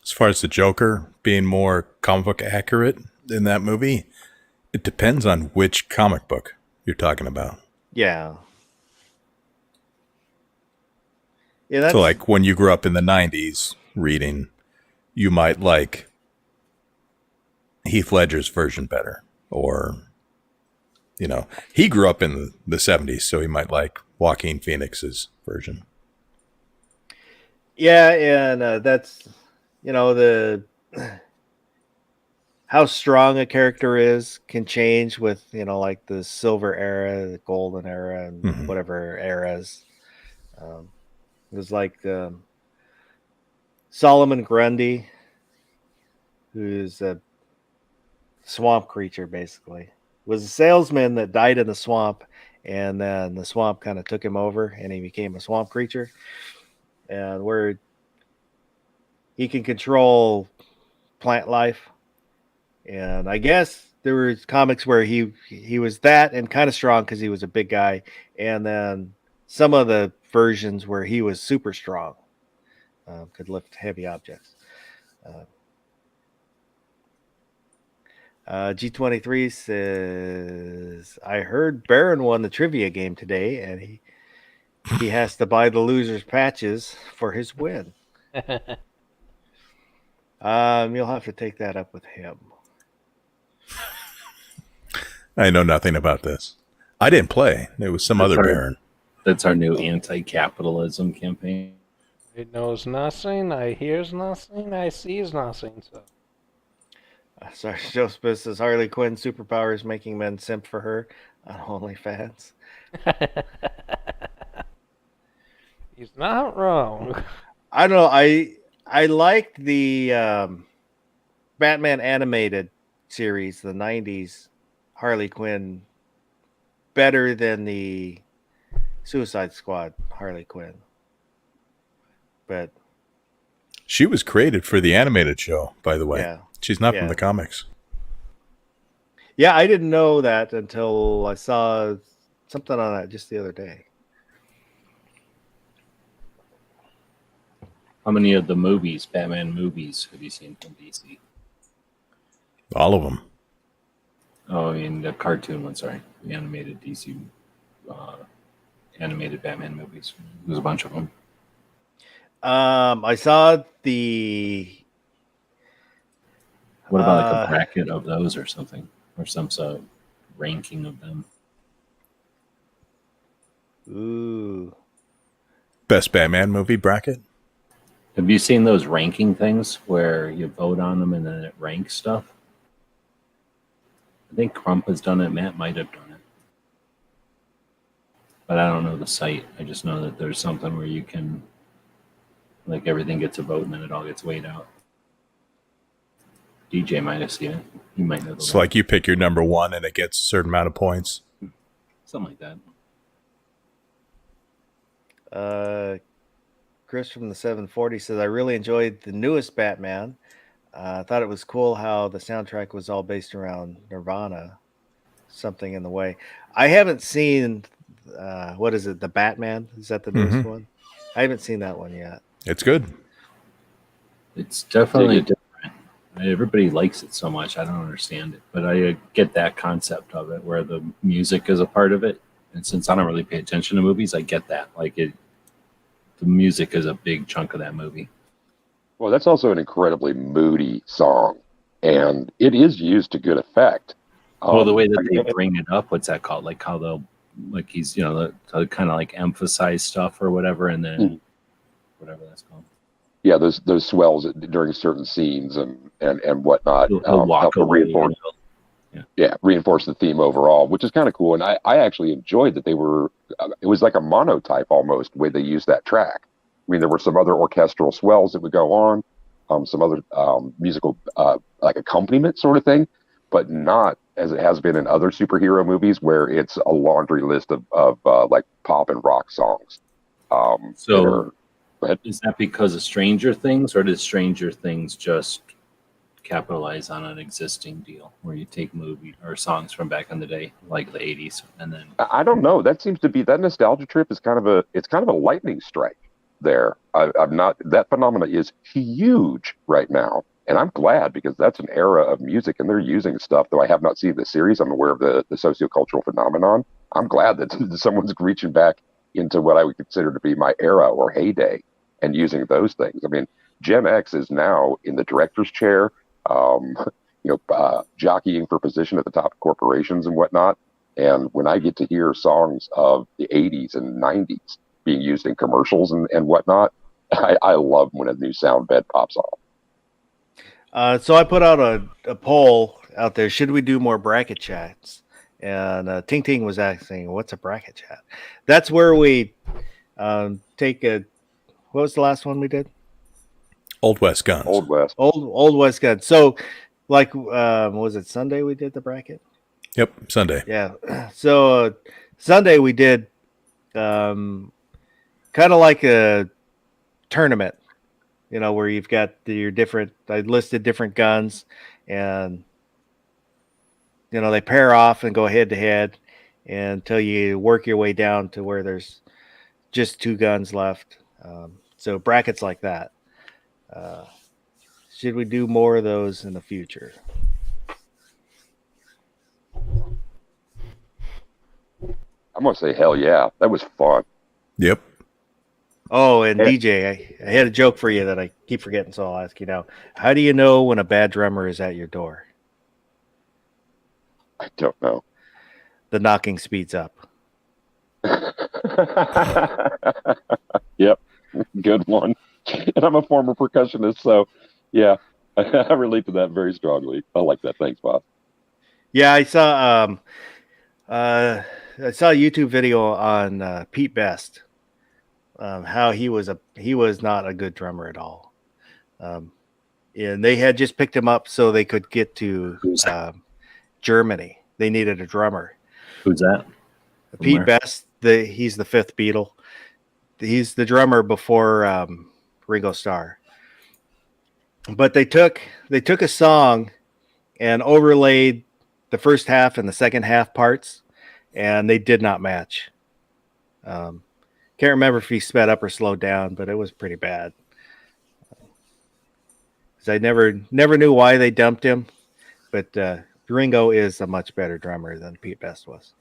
As far as the Joker being more comic book accurate in that movie, it depends on which comic book you're talking about. Yeah. So like when you grew up in the 90s reading, you might like Heath Ledger's version better. Or, he grew up in the 70s, so he might like Joaquin Phoenix's version. Yeah, and that's, the how strong a character is can change with, like the silver era, the golden era, and whatever eras. It was like Solomon Grundy, who's a swamp creature, basically, was a salesman that died in the swamp, and then the swamp kind of took him over, and he became a swamp creature, and where he can control plant life. And I guess there were comics where he was that and kind of strong because he was a big guy, and then some of the versions where he was super strong, could lift heavy objects. G23 says, I heard Baron won the trivia game today, and he has to buy the loser's patches for his win. You'll have to take that up with him. I know nothing about this. I didn't play. It was some other Baron. That's our new anti-capitalism campaign. It knows nothing, I hears nothing, I sees nothing. So. Sorry, Joseph says Harley Quinn superpowers making men simp for her on OnlyFans. He's not wrong. I don't know. I liked the Batman animated series, the 90s Harley Quinn, better than the Suicide Squad Harley Quinn. But she was created for the animated show, by the way. Yeah. She's not from the comics. Yeah, I didn't know that until I saw something on that just the other day. How many of the movies, Batman movies, have you seen from DC? All of them. Oh, I mean the cartoon one, sorry. The animated DC, animated Batman movies. There's a bunch of them. I saw the What about like a bracket of those or something, or some sort of ranking of them? Ooh. Best Batman movie bracket? Have you seen those ranking things where you vote on them and then it ranks stuff? I think Crump has done it. Matt might have done it. But I don't know the site. I just know that there's something where you can, like, everything gets a vote and then it all gets weighed out. DJ might have seen it. You might know. It's like you pick your number one and it gets a certain amount of points. Something like that. Chris from the 740 says, I really enjoyed the newest Batman. I thought it was cool how the soundtrack was all based around Nirvana. Something in the way. I haven't seen, what is it, The Batman? Is that the newest one? I haven't seen that one yet. It's good. It's definitely different. Everybody likes it so much. I don't understand it. But I get that concept of it where the music is a part of it. And since I don't really pay attention to movies, I get that. Like, the music is a big chunk of that movie. Well, that's also an incredibly moody song, and it is used to good effect. Well, the way that they bring it up, what's that called? Like how they'll, like he's, you know, the kind of like emphasize stuff or whatever, and then whatever that's called. Yeah, those swells during certain scenes and whatnot help to reinforce. Reinforce the theme overall, which is kind of cool. And I actually enjoyed that they were. It was like a monotype almost, the way they used that track. I mean, there were some other orchestral swells that would go on, some other musical like accompaniment sort of thing, but not as it has been in other superhero movies where it's a laundry list of like pop and rock songs. So is that because of Stranger Things, or did Stranger Things just capitalize on an existing deal where you take movie or songs from back in the day, like the 80s, and then I don't know. That seems to be that nostalgia trip is kind of a lightning strike there. I'm not, that phenomena is huge right now, and I'm glad because that's an era of music and they're using stuff. Though I have not seen the series, I'm aware of the sociocultural phenomenon. I'm glad that someone's reaching back into what I would consider to be my era or heyday and using those things. I mean, Gen X is now in the director's chair, jockeying for position at the top of corporations and whatnot. And when I get to hear songs of the 80s and 90s being used in commercials and whatnot, I love when a new sound bed pops off. So I put out a poll out there. Should we do more bracket chats? And Ting Ting was asking, what's a bracket chat? That's where we take a, what was the last one we did? Old West Guns. Old West. Old West Guns. So, like, was it Sunday we did the bracket? Yep, Sunday. Yeah. So Sunday we did kind of like a tournament, where you've got your different. I listed different guns, and they pair off and go head to head until you work your way down to where there's just two guns left. So brackets like that. Should we do more of those in the future? I'm going to say hell yeah. That was fun. Yep. Oh, and DJ, I had a joke for you that I keep forgetting, so I'll ask you now. How do you know when a bad drummer is at your door? I don't know. The knocking speeds up. Yep. Good one. And I'm a former percussionist, so yeah, I relate to that very strongly. I like that. Thanks, Bob. Yeah, I saw a YouTube video on Pete Best, how he was not a good drummer at all, and they had just picked him up so they could get to Germany. They needed a drummer. Who's that? Pete Best. He's the fifth Beatle. He's the drummer before Ringo Starr. But they took a song and overlaid the first half and the second half parts, and they did not match. Can't remember if he sped up or slowed down, but it was pretty bad. I never knew why they dumped him, but Ringo is a much better drummer than Pete Best was.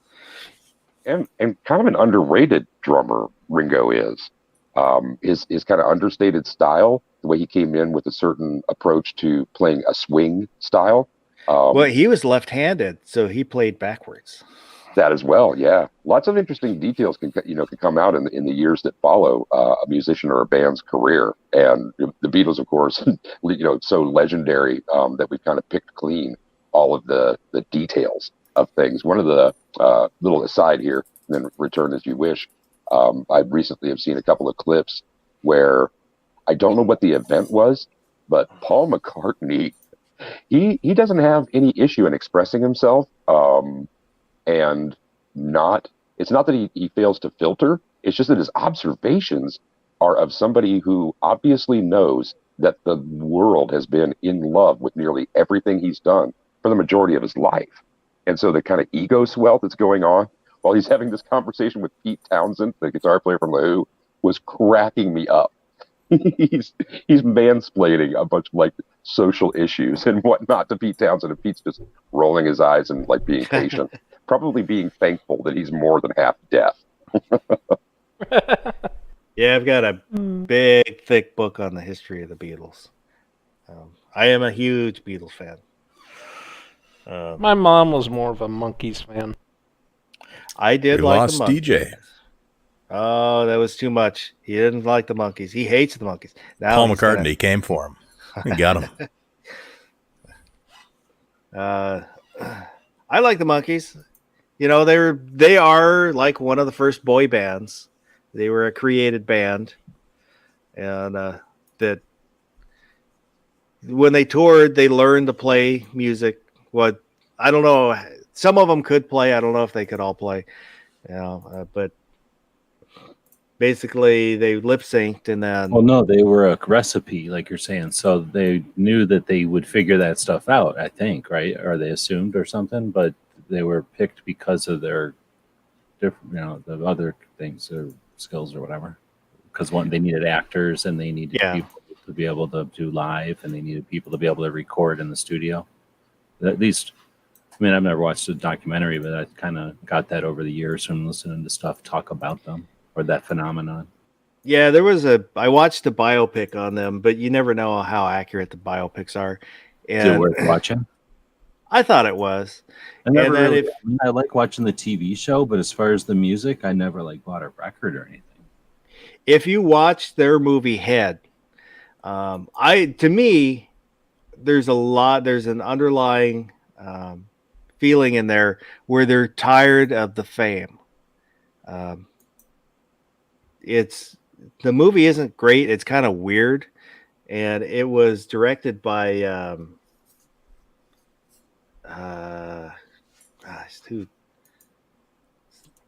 And kind of an underrated drummer Ringo is. His kind of understated style the way he came in with a certain approach to playing a swing style. Well, he was left-handed, so he played backwards. That as well, yeah. Lots of interesting details can come out in the years that follow a musician or a band's career. And the Beatles, of course, so legendary that we've kind of picked clean all of the details of things. One of the little aside here, and then return as you wish. I recently have seen a couple of clips where I don't know what the event was, but Paul McCartney, he doesn't have any issue in expressing himself. And it's not that he fails to filter. It's just that his observations are of somebody who obviously knows that the world has been in love with nearly everything he's done for the majority of his life. And so the kind of ego swell that's going on while he's having this conversation with Pete Townsend, the guitar player from The Who, was cracking me up. he's mansplaining a bunch of like social issues and whatnot to Pete Townsend, and Pete's just rolling his eyes and like being patient. Probably being thankful that he's more than half deaf. Yeah, I've got a big, thick book on the history of the Beatles. I am a huge Beatles fan. My mom was more of a Monkees fan. I did like lost the Monkees. DJ. Oh, that was too much. He didn't like the Monkees. He hates the Monkees. Now Paul McCartney came for him. He got him. I like the Monkees. They are like one of the first boy bands. They were a created band, and that when they toured, they learned to play music. What I don't know, some of them could play. I don't know if they could all play, but basically they lip synced and then. Well, no, they were a recipe, like you're saying. So they knew that they would figure that stuff out. I think, right? Or they assumed or something, but. They were picked because of their different, the other things or skills or whatever. Because they needed actors and they needed people to be able to do live, and they needed people to be able to record in the studio. At least, I've never watched a documentary, but I kind of got that over the years from listening to stuff talk about them or that phenomenon. Yeah, I watched a biopic on them, but you never know how accurate the biopics are. And is it worth watching? I thought it was. I like watching the TV show, but as far as the music, I never bought a record or anything. If you watch their movie Head, to me, there's an underlying feeling in there where they're tired of the fame. The movie isn't great. It's kind of weird, and it was directed by.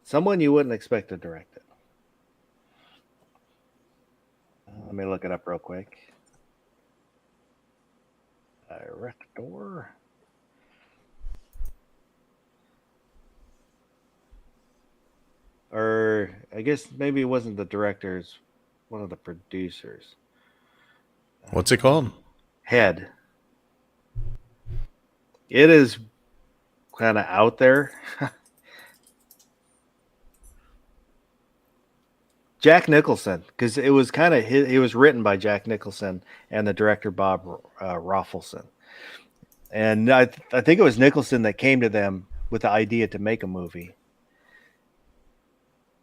Someone you wouldn't expect to direct it. Let me look it up real quick. Director. Or I guess maybe it wasn't the director, it's one of the producers. What's it called? Head. It is kind of out there. Jack Nicholson, because it was it was written by Jack Nicholson and the director Bob Rafelson. And I think it was Nicholson that came to them with the idea to make a movie.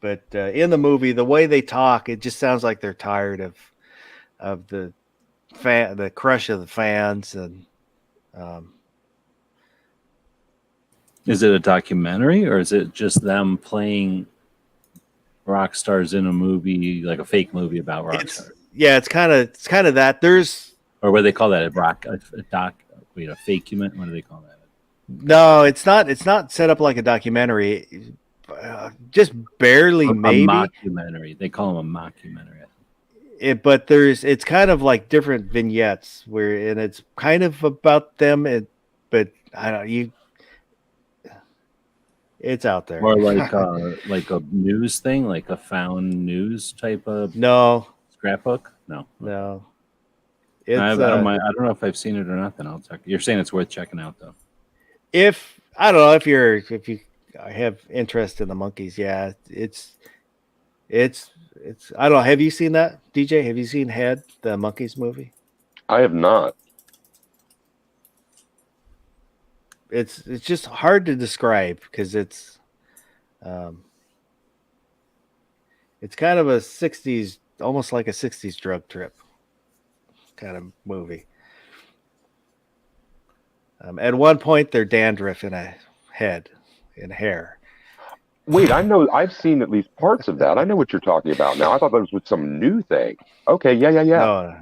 But in the movie, the way they talk, it just sounds like they're tired of the crush of the fans. And is it a documentary, or is it just them playing rock stars in a movie, like a fake movie about rock stars? Yeah, it's kind of that. Or what do they call that? A fake human? What do they call that? No, it's not. It's not set up like a documentary. Just barely, maybe. A mockumentary. They call them a mockumentary. But it's kind of like different vignettes and it's kind of about them. But I don't. It's out there. Or like a news thing, like a found news type of scrapbook. No. I don't know if I've seen it or not. Then I'll check. You're saying it's worth checking out, though. If I don't know if you have interest in the Monkees, yeah, It's I don't know. Have you seen that, DJ? Have you seen Head, the Monkeys movie? I have not. It's just hard to describe because it's kind of a 60s, almost like a 60s drug trip kind of movie. At one point, they're dandruff in a head, in hair. Wait, I know. I've seen at least parts of that. I know what you're talking about now. I thought that was some new thing. Okay, yeah. No,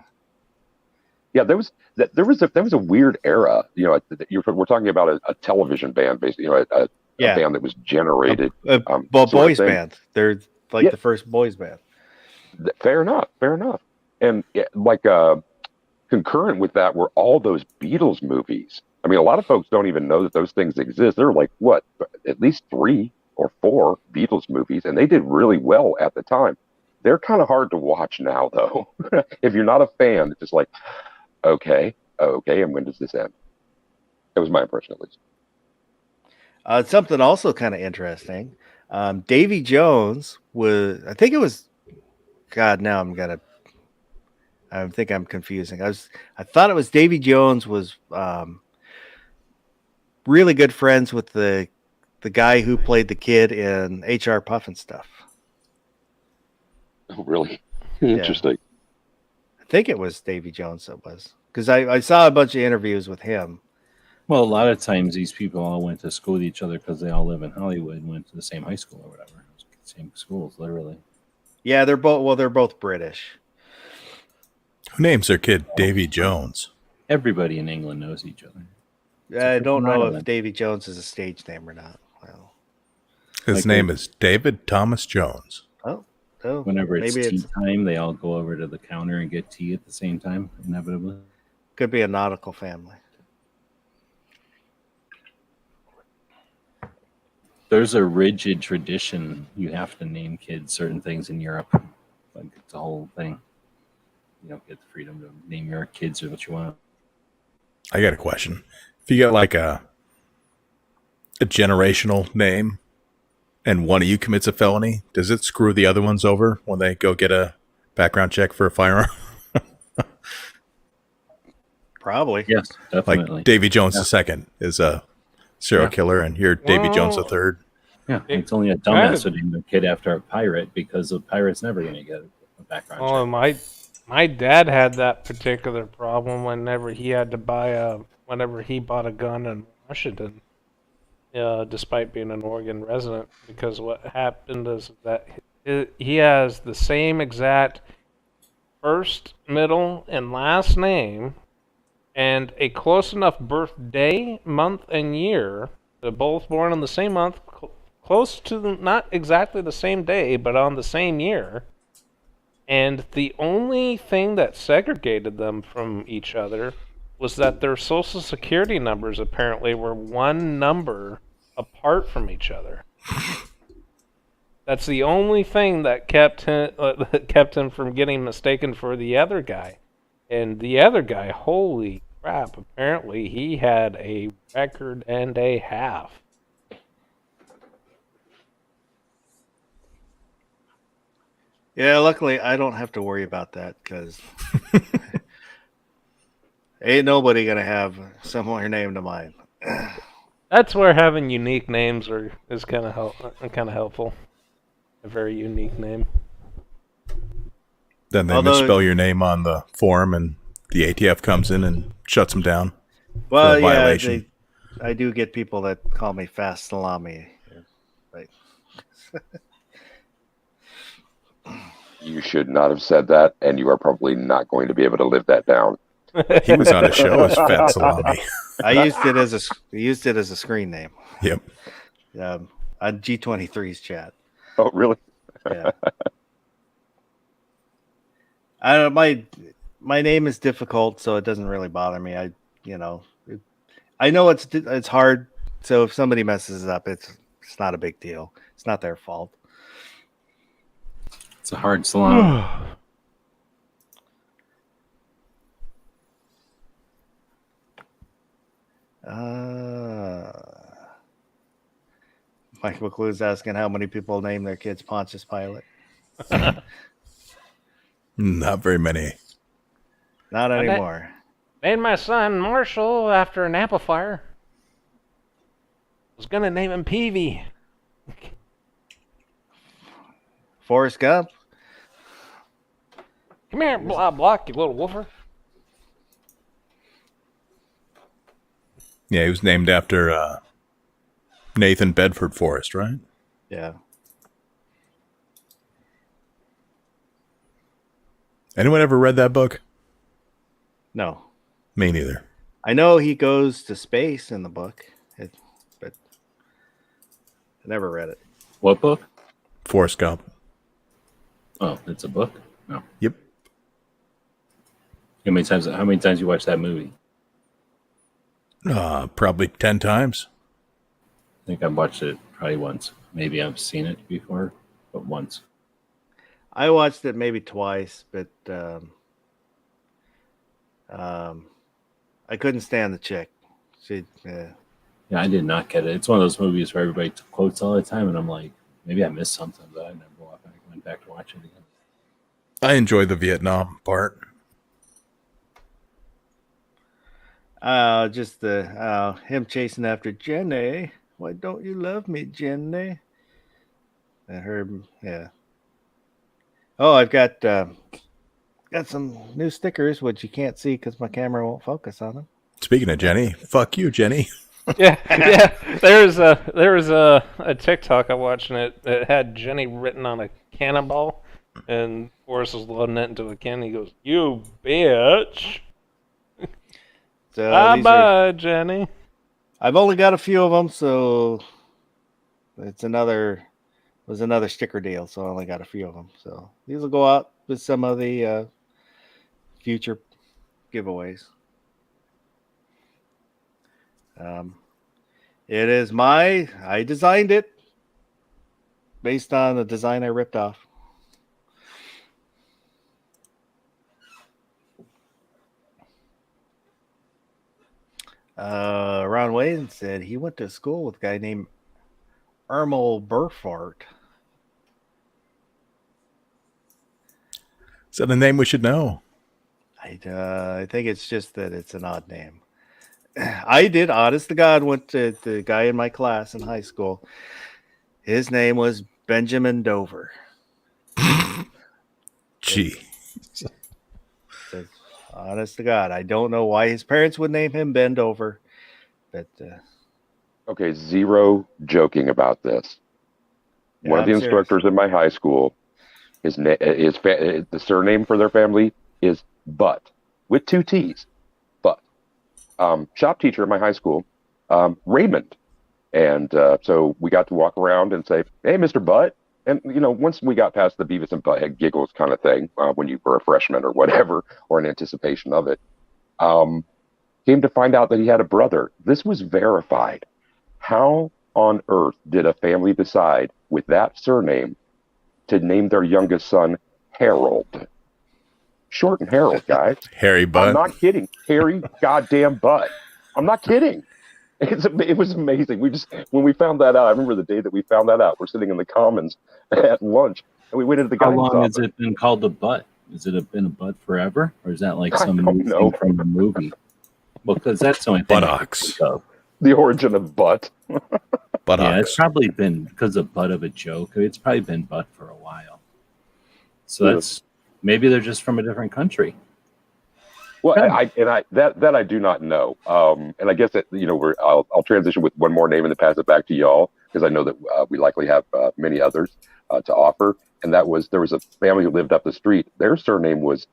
Yeah, there was a weird era. We're talking about a television band, basically. A band that was generated. boys band. They're like the first boys band. Fair enough. And concurrent with that were all those Beatles movies. I mean, a lot of folks don't even know that those things exist. There were at least 3 or 4 Beatles movies, and they did really well at the time. They're kind of hard to watch now, though. If you're not a fan, it's just like, okay, and when does this end? That was my impression, at least. Something also kind of interesting. Davy Jones was, I think it was, God, now I think I'm confusing. I thought it was Davy Jones was really good friends with the guy who played the kid in HR Pufnstuf. Oh, really? Interesting. I think it was Davy Jones that was, because I saw a bunch of interviews with him. Well, a lot of times these people all went to school with each other because they all live in Hollywood and went to the same high school or whatever. Same schools, literally. Yeah, they're both British. Who names their kid Davy Jones? Everybody in England knows each other. I don't know if Davy Jones is a stage name or not. Well, his name is David Thomas Jones. Oh, whenever it's tea time, they all go over to the counter and get tea at the same time, inevitably. Could be a nautical family. There's a rigid tradition. You have to name kids certain things in Europe. Like, it's a whole thing. You don't get the freedom to name your kids or what you want. I got a question. If you got like a generational name and one of you commits a felony, does it screw the other ones over when they go get a background check for a firearm? Probably. Yes, definitely. Like Davy Jones II is a serial killer, and you're Davy Jones III. Yeah, it's only a dumbass would name a kid after a pirate because a pirate's never going to get a background check. My dad had that particular problem whenever he had to whenever he bought a gun in Washington, despite being an Oregon resident, because what happened is that he has the same exact first, middle, and last name, and a close enough birthday, month, and year. They're both born on the same month, close to not exactly the same day, but on the same year. And the only thing that segregated them from each other was that their social security numbers apparently were one number apart from each other. That's the only thing that kept him from getting mistaken for the other guy. And the other guy, holy crap, apparently he had a record and a half. Yeah, luckily I don't have to worry about that because ain't nobody gonna have similar name to mine. That's where having unique names is kind of helpful. A very unique name. Then they misspell your name on the form, and the ATF comes in and shuts them down. Well, for a violation. I do get people that call me Fast Salami. Right. You should not have said that, and you are probably not going to be able to live that down. He was on a show as Fat Salami. I used it as a screen name. Yep. On G23's chat. Oh, really? Yeah. I don't know, my name is difficult, so it doesn't really bother me. I know it's hard, so if somebody messes it up, it's not a big deal. It's not their fault. It's a hard salami. Mike McClue's asking how many people name their kids Pontius Pilate. Not very many. Not anymore. Named my son Marshall after an amplifier. Was gonna name him Peavy. Forrest Gump. Come here, Block, you little woofer. Yeah, he was named after Nathan Bedford Forrest, right? Yeah. Anyone ever read that book? No. Me neither. I know he goes to space in the book, but I never read it. What book? Forrest Gump. Oh, it's a book? No. Yep. How many times you watched that movie? Probably 10 times. I think I've watched it probably once. Maybe I've seen it before, but once. I watched it maybe twice, but I couldn't stand the chick. Yeah, I did not get it. It's one of those movies where everybody quotes all the time, and I'm like, maybe I missed something, but I never went back to watch it again. I enjoyed the Vietnam part. Just him chasing after Jenny. Why don't you love me, Jenny? And her, yeah. Oh, I've got some new stickers, which you can't see because my camera won't focus on them. Speaking of Jenny, fuck you, Jenny. Yeah. There was a TikTok I watched, and it had Jenny written on a cannonball, and Forrest was loading it into a can. And he goes, "You bitch." So bye, Jenny. I've only got a few of them, so was another sticker deal. So I only got a few of them. So these will go out with some of the future giveaways. It is I designed it based on the design I ripped off. Ron Wayne said he went to school with a guy named Ermel Burfart. Is that a name we should know? I think it's just that it's an odd name. I did, honest to God, went to the guy in my class in high school. His name was Benjamin Dover. Gee. Honest to God, I don't know why his parents would name him Ben Dover, but okay, zero joking about this. Yeah, One of the I'm instructors in my high school, the surname for their family is Butt with 2 T's. Butt. Shop teacher at my high school, Raymond, and so we got to walk around and say, "Hey, Mr. Butt." And, once we got past the Beavis and Butthead giggles kind of thing, when you were a freshman or whatever, or in anticipation of it, came to find out that he had a brother. This was verified. How on earth did a family decide with that surname to name their youngest son Harold? Shorten Harold, guys. Harry Butt. I'm not kidding. Harry goddamn Butt. I'm not kidding. It was amazing. When we found that out, I remember the day that we found that out. We're sitting in the Commons at lunch, and we went into the How guidance long office. has it been called the Butt? Has it been a Butt forever, or is that like I some don't new know. thing from the movie? Well, because that's the only thing. Buttocks. The origin of Butt. Buttocks. Yeah, it's probably been because of Butt of a joke. It's probably been Butt for a while. So that's maybe they're just from a different country. Well, that I do not know. And I guess that I'll transition with one more name and then pass it back to y'all, because I know that we likely have many others to offer. And there was a family who lived up the street. Their surname was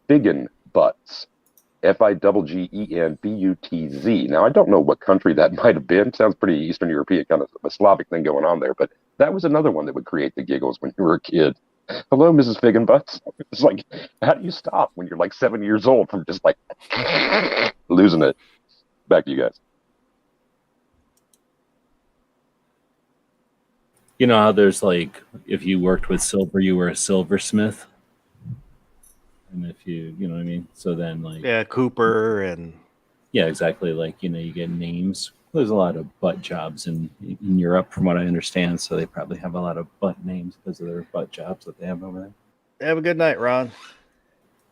Figgin Butts, Figgenbutz. Now I don't know what country that might have been. Sounds pretty Eastern European, kind of a Slavic thing going on there. But that was another one that would create the giggles when you were a kid. Hello, Mrs. Figgenbutts. It's like, how do you stop when you're like 7 years old from just like losing it? Back to you guys. You know how there's like, if you worked with silver, you were a silversmith, and if you know what I mean. So then, like, yeah, Cooper and yeah, exactly. Like, you get names There's a lot of butt jobs in Europe, from what I understand. So they probably have a lot of butt names because of their butt jobs that they have over there. Have a good night, Ron.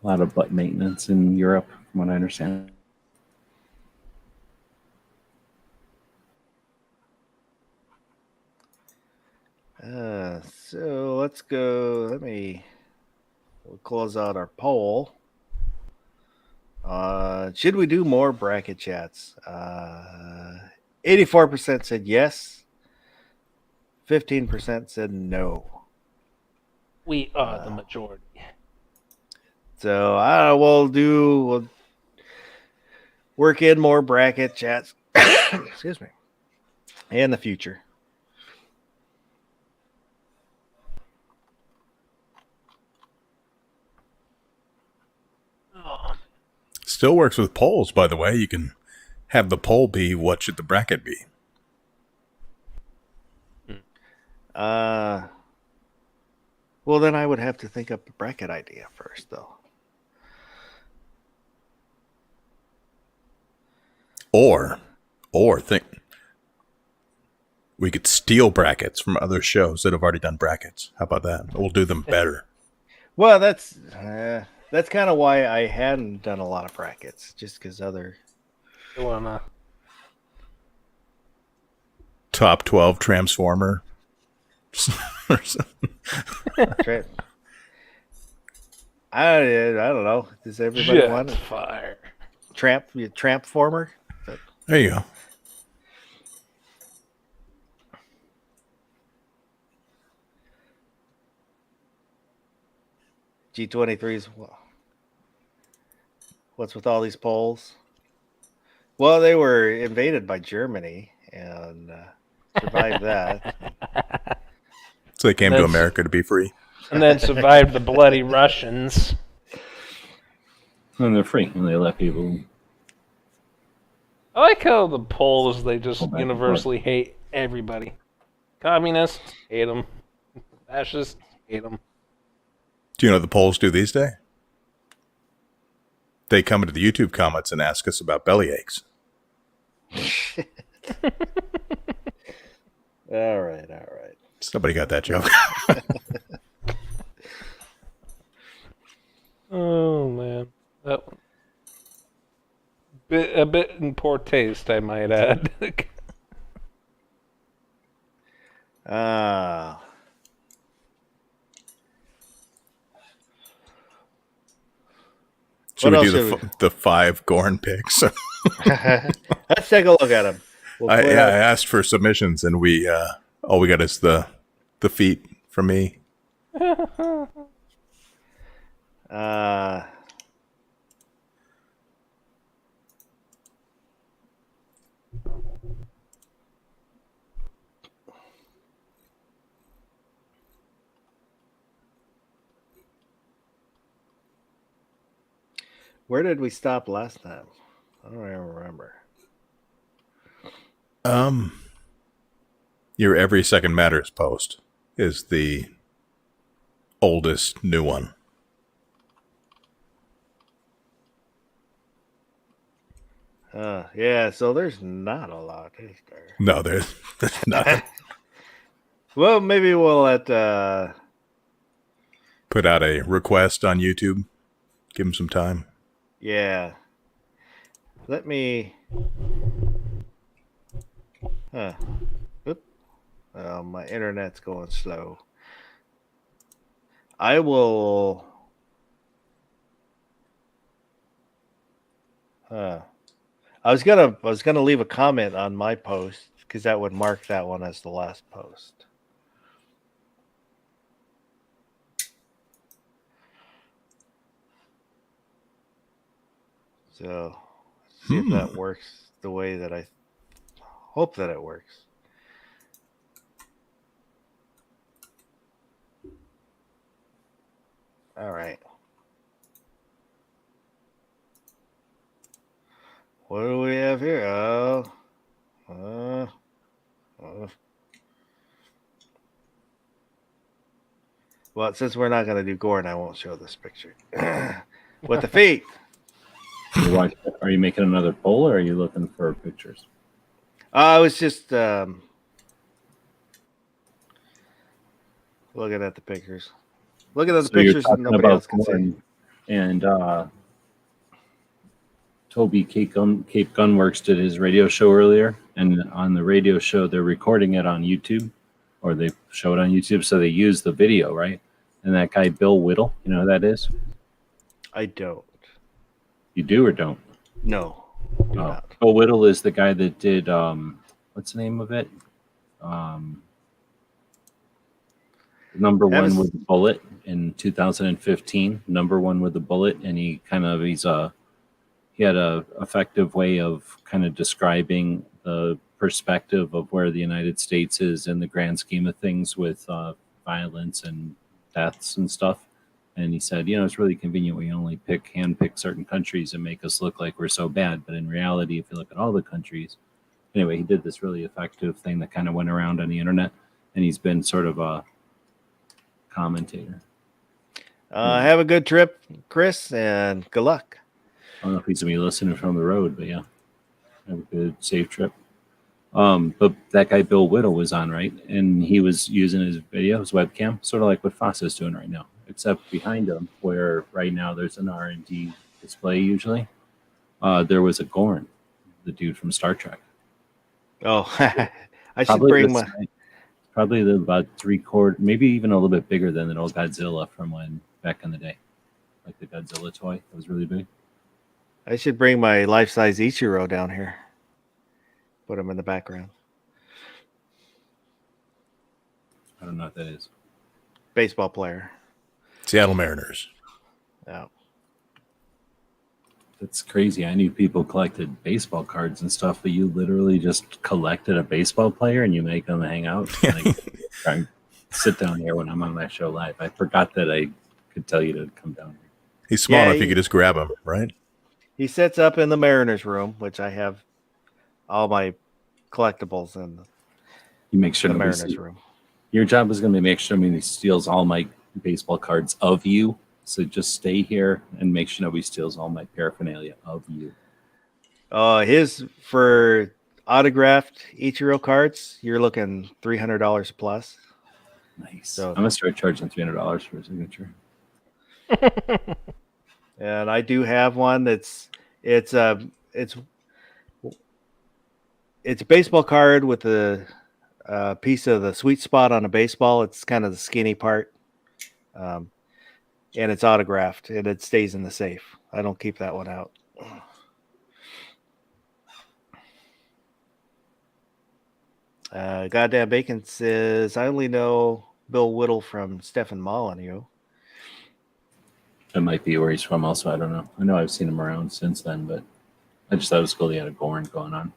A lot of butt maintenance in Europe, from what I understand. So let's go. We'll close out our poll. Should we do more bracket chats? 84% said yes. 15% said no. We are the majority. So we'll work in more bracket chats. Excuse me. In the future. Still works with polls, by the way. You can have the poll be, what should the bracket be? Well, then I would have to think up a bracket idea first, though. Or think we could steal brackets from other shows that have already done brackets. How about that? We'll do them better. Well, that's kind of why I hadn't done a lot of brackets, just because other. Top 12 Transformer. I don't know. Does everybody want it? Fire. Tramp former? There you go. G23's. What's with all these polls? Well, they were invaded by Germany and survived that. So they came to America to be free. And then survived the bloody Russians. And they're free, and they let people. I like how the Poles, they just universally hate everybody. Communists, hate them. Fascists, hate them. Do you know what the Poles do these days? They come into the YouTube comments and ask us about belly aches. All right. Somebody got that joke. Oh, man. That one. A bit in poor taste, I might add. Should we do the 5 Gorn picks? Let's take a look at them. I asked for submissions, and we all we got is the feet from me. Where did we stop last time? I don't even remember. Your Every Second Matters post is the oldest new one. Yeah, so there's not a lot, is there? No, there's nothing. Well, maybe we'll let put out a request on YouTube. Give them some time. Yeah. Let me. Oop. My internet's going slow. I will. I was gonna leave a comment on my post because that would mark that one as the last post. So, see if that works the way that I hope that it works. All right. What do we have here? Well, since we're not going to do Gorn, I won't show this picture. With the feet. Are you making another poll, or are you looking for pictures? I was just looking at the pictures. Looking at the pictures that nobody else can see. And Toby Cape Gunworks did his radio show earlier, and on the radio show they're recording it on YouTube, or they show it on YouTube, so they use the video, right? And that guy Bill Whittle, you know who that is? I don't. You do or don't? No. Not. Bill Whittle is the guy that did what's the name of it? Number one with the bullet in 2015. Number one with the bullet, and he had a effective way of kind of describing the perspective of where the United States is in the grand scheme of things with violence and deaths and stuff. And he said, it's really convenient we only handpick certain countries and make us look like we're so bad. But in reality, if you look at all the countries, anyway, he did this really effective thing that kind of went around on the internet, and he's been sort of a commentator. Have a good trip, Chris, and good luck. I don't know if he's going to be listening from the road, but yeah, have a good, safe trip. But that guy, Bill Whittle, was on, right? And he was using his webcam, sort of like what Foss is doing right now, except behind him, where right now there's an R&D display usually. There was a Gorn, the dude from Star Trek. Oh, I should bring my... Probably about 3/4, maybe even a little bit bigger than an old Godzilla from back in the day. Like the Godzilla toy. It was really big. I should bring my life-size Ichiro down here. Put him in the background. I don't know what that is. Baseball player. Seattle Mariners. Yeah. That's crazy. I knew people collected baseball cards and stuff, but you literally just collected a baseball player and you make them hang out. I sit down here when I'm on my show live. I forgot that I could tell you to come down here. He's small enough you could just grab him, right? He sits up in the Mariners room, which I have all my collectibles in. You make sure the Mariners room. Your job is going to be make sure he steals all my baseball cards of you. So just stay here and make sure nobody steals all my paraphernalia of you. His for autographed Ichiro cards, you're looking $300 plus. Nice. So I'm gonna start charging $300 for a signature. And I do have one it's a baseball card with a piece of the sweet spot on a baseball. It's kind of the skinny part. And it's autographed, and it stays in the safe. I don't keep that one out. Goddamn Bacon says, I only know Bill Whittle from Stefan Molyneux. That might be where he's from also. I don't know. I know I've seen him around since then, but I just thought it was cool he had a Gorn going on.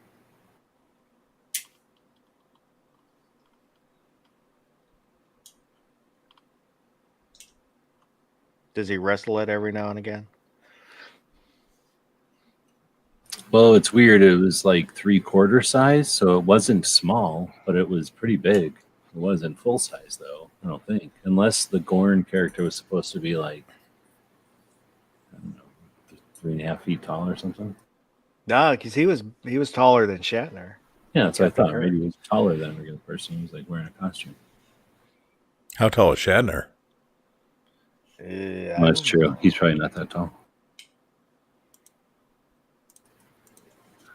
Does he wrestle it every now and again? Well, it's weird. It was like 3/4 size, so it wasn't small, but it was pretty big. It wasn't full size, though, I don't think. Unless the Gorn character was supposed to be like, I don't know, 3.5 feet tall or something. No, because he was taller than Shatner. Yeah, that's what I thought. Maybe he was taller than a regular person. He was like wearing a costume. How tall is Shatner? That's true. He's probably not that tall.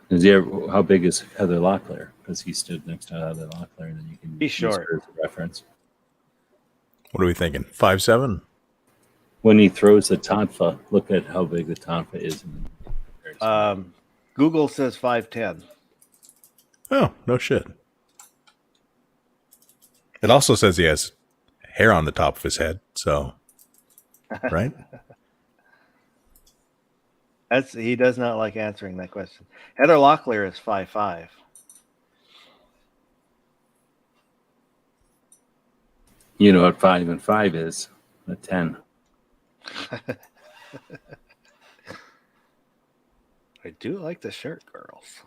How big is Heather Locklear? Because he stood next to Heather Locklear, and then you can use her as a reference. What are we thinking? 5'7"? When he throws the tonfa, look at how big the tonfa is. Google says 5'10". Oh, no shit. It also says he has hair on the top of his head, so... Right? He does not like answering that question. Heather Locklear is 5'5". You know what 5 and 5 is? A 10. I do like the shirt, girls.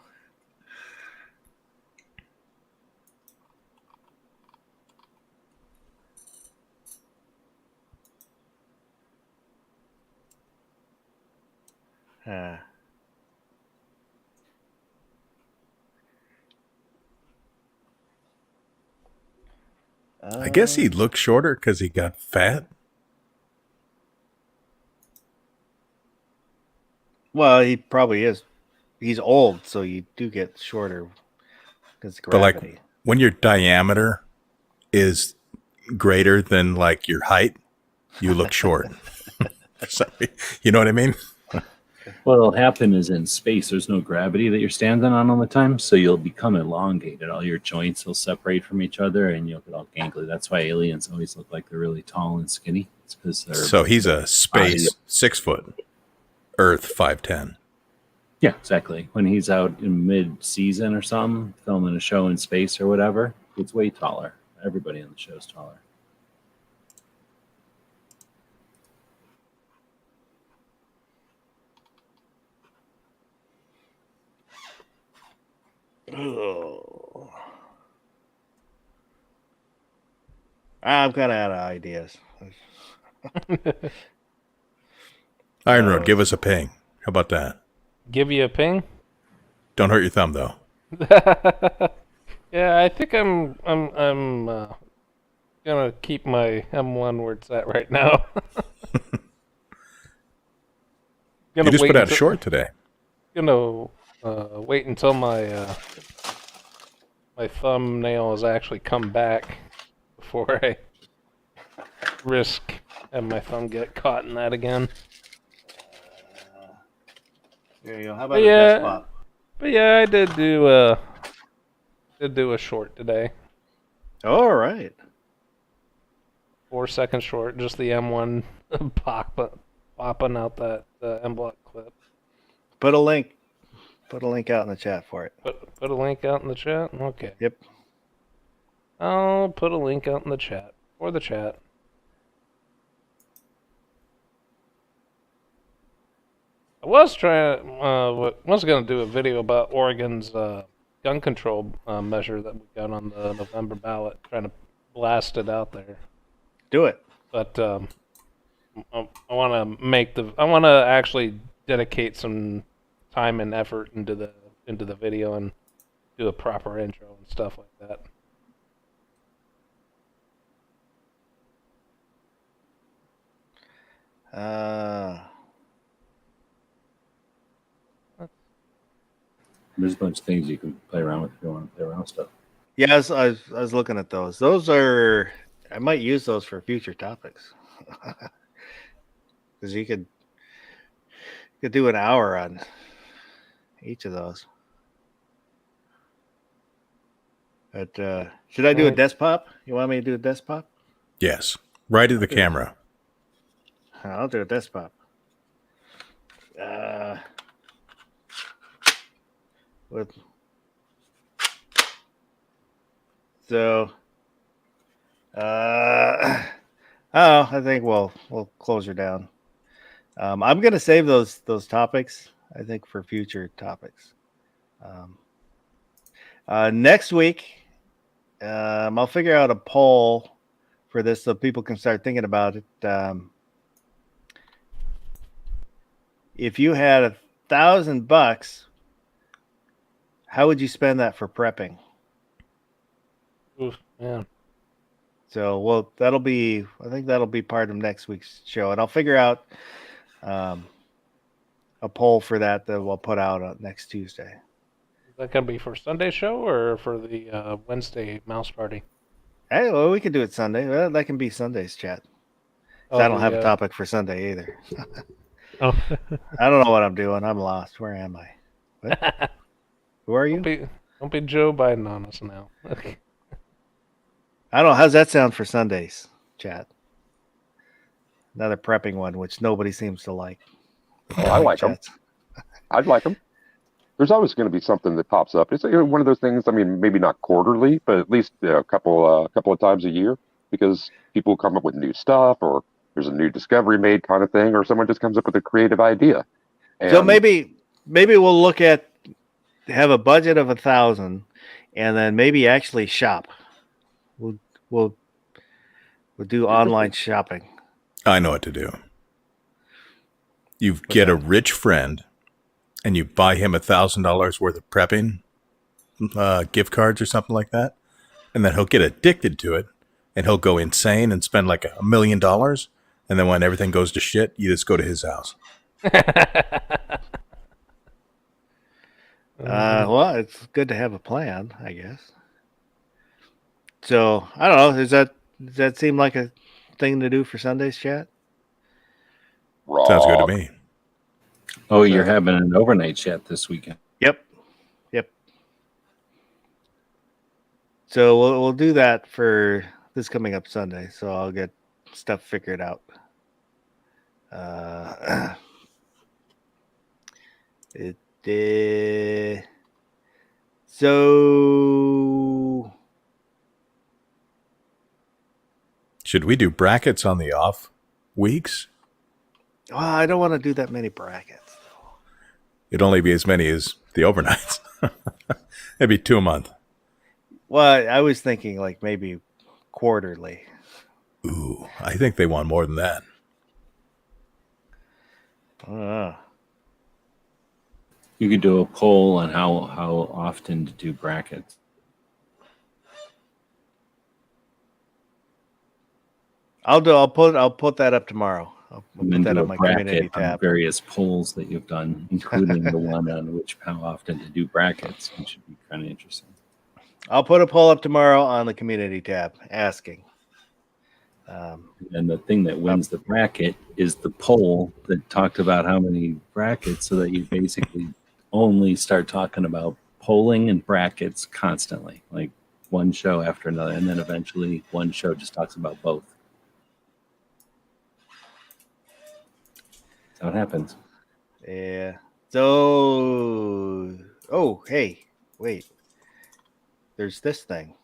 I guess he looked shorter because he got fat. Well, he probably is. He's old, so you do get shorter because But gravity. like when your diameter is greater than like your height, you look short. Sorry. You know what I mean? What'll happen is in space, there's no gravity that you're standing on all the time, so you'll become elongated. All your joints will separate from each other, and you'll get all gangly. That's why aliens always look like they're really tall and skinny. It's because they're So he's a space 6 foot, Earth 5'10". yeah, exactly. When he's out in mid-season or something, filming a show in space or whatever, it's way taller. Everybody on the show is taller. Oh. I'm kind of out of ideas. Iron Road, give us a ping. How about that? Give you a ping? Don't hurt your thumb though. Yeah, I think I'm gonna keep my M1 where it's at right now. You just put out a short today. Gonna wait until my my thumbnail has actually come back before I risk having my thumb get caught in that again. There you go. How about a desktop? But yeah, I did do a short today. All right. 4-second short, just the M1 popping out that M-Block clip. Put a link out in the chat for it. Put a link out in the chat? Okay. Yep. I'll put a link out in the chat. For the chat. I was going to do a video about Oregon's gun control measure that we got on the November ballot, trying to blast it out there. Do it. But I want to actually dedicate some time and effort into the video and do a proper intro and stuff like that. There's a bunch of things you can play around with if you want to play around with stuff. Yes, I was looking at those. Those are, I might use those for future topics. Because you could do an hour on each of those. But should I do a desk pop? You want me to do a desk pop? Yes. Right at the camera. I'll do a desk pop. I think we'll close her down. I'm gonna save those topics, I think, for future topics. Next week, I'll figure out a poll for this so people can start thinking about it. If you had $1,000, how would you spend that for prepping? Oof, man. So, well, I think that'll be part of next week's show, and I'll figure out a poll for that we'll put out next Tuesday. Is that gonna be for Sunday's show or for the Wednesday mouse party? Hey, well, we can do it Sunday. Well, that can be Sunday's chat. I don't have a topic for Sunday either. Oh. I don't know what I'm doing. I'm lost. Where am I? What? Who are you? Don't be Joe Biden on us now. Okay. I don't know. How's that sound for Sunday's chat? Another prepping one, which nobody seems to like. Oh, I like them. I'd like them. There's always going to be something that pops up. It's one of those things. I mean, maybe not quarterly, but at least a couple of times a year, because people come up with new stuff, or there's a new discovery made, kind of thing, or someone just comes up with a creative idea. And so maybe we'll look at have a budget of 1,000, and then maybe actually shop. We'll do online shopping. I know what to do. You get a rich friend, and you buy him $1,000 worth of prepping gift cards or something like that, and then he'll get addicted to it, and he'll go insane and spend like $1 million. And then when everything goes to shit, you just go to his house. Well, it's good to have a plan, I guess. So I don't know. Does that seem like a thing to do for Sunday's chat? Sounds good to me. Oh, you're having an overnight chat this weekend. Yep. So we'll do that for this coming up Sunday. So I'll get stuff figured out. So should we do brackets on the off weeks? Well, I don't want to do that many brackets. It'd only be as many as the overnights. It'd be 2 a month. Well, I was thinking like maybe quarterly. Ooh, I think they want more than that. You could do a poll on how often to do brackets. I'll put that up tomorrow. I'll put that on my community tab. Various polls that you've done, including the one on how often to do brackets, which should be kind of interesting. I'll put a poll up tomorrow on the community tab asking. And the thing that wins the bracket is the poll that talked about how many brackets, so that you basically only start talking about polling and brackets constantly, like one show after another, and then eventually one show just talks about both. That's how it happens. Yeah. So, hey, wait. There's this thing.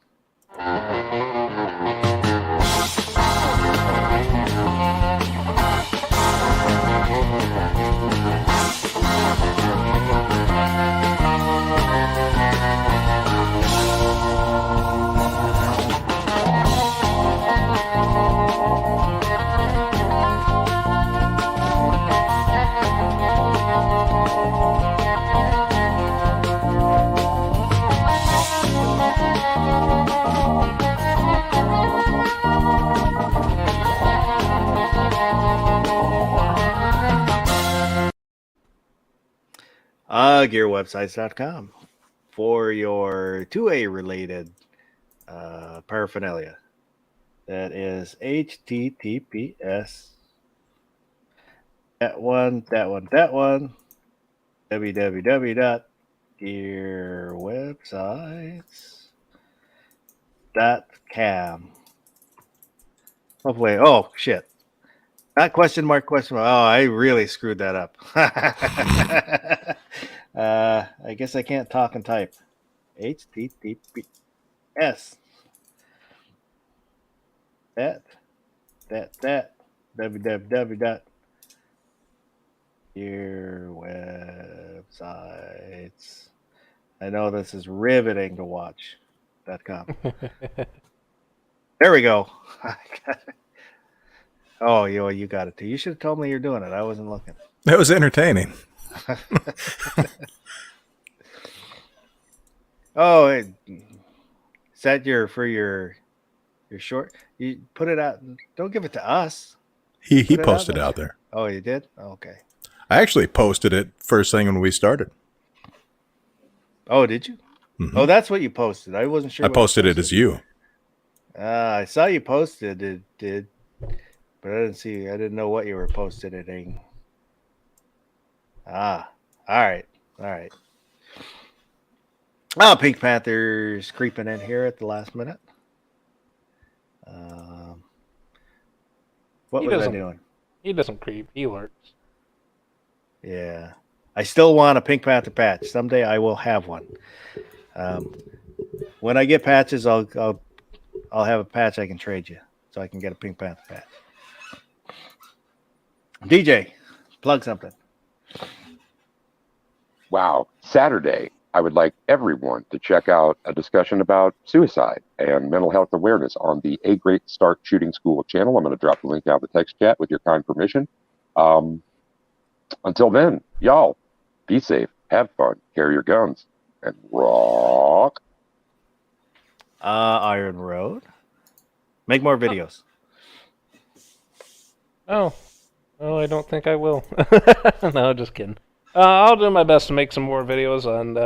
GearWebsites.com for your 2A related paraphernalia. That is HTTPS that one www.gearwebsites.com. Hopefully, oh shit. Not question mark. Oh, I really screwed that up. I guess I can't talk and type. HTTPS that www.gearwebsites. I know this is riveting to watch.com. There we go. Oh, you got it too. You should have told me you're doing it. I wasn't looking. That was entertaining. Oh, is that for your short? You put it out. Don't give it to us. He posted it out there. Oh, you did? Okay. I actually posted it first thing when we started. Oh, did you? Mm-hmm. Oh, that's what you posted. I wasn't sure. I posted it as you. I saw you posted it, but I didn't see. I didn't know what you were posting. All right. Oh, Pink Panther's creeping in here at the last minute. What was I doing? He doesn't creep. He lurks. Yeah. I still want a Pink Panther patch. Someday I will have one. When I get patches, I'll have a patch I can trade you, so I can get a Pink Panther patch. DJ, plug something. Wow. Saturday, I would like everyone to check out a discussion about suicide and mental health awareness on the A Great Start Shooting School channel. I'm going to drop the link down in the text chat with your kind permission. Until then, y'all, be safe, have fun, carry your guns, and rock. Iron Road. Make more videos. Oh, I don't think I will. No, just kidding. I'll do my best to make some more videos. And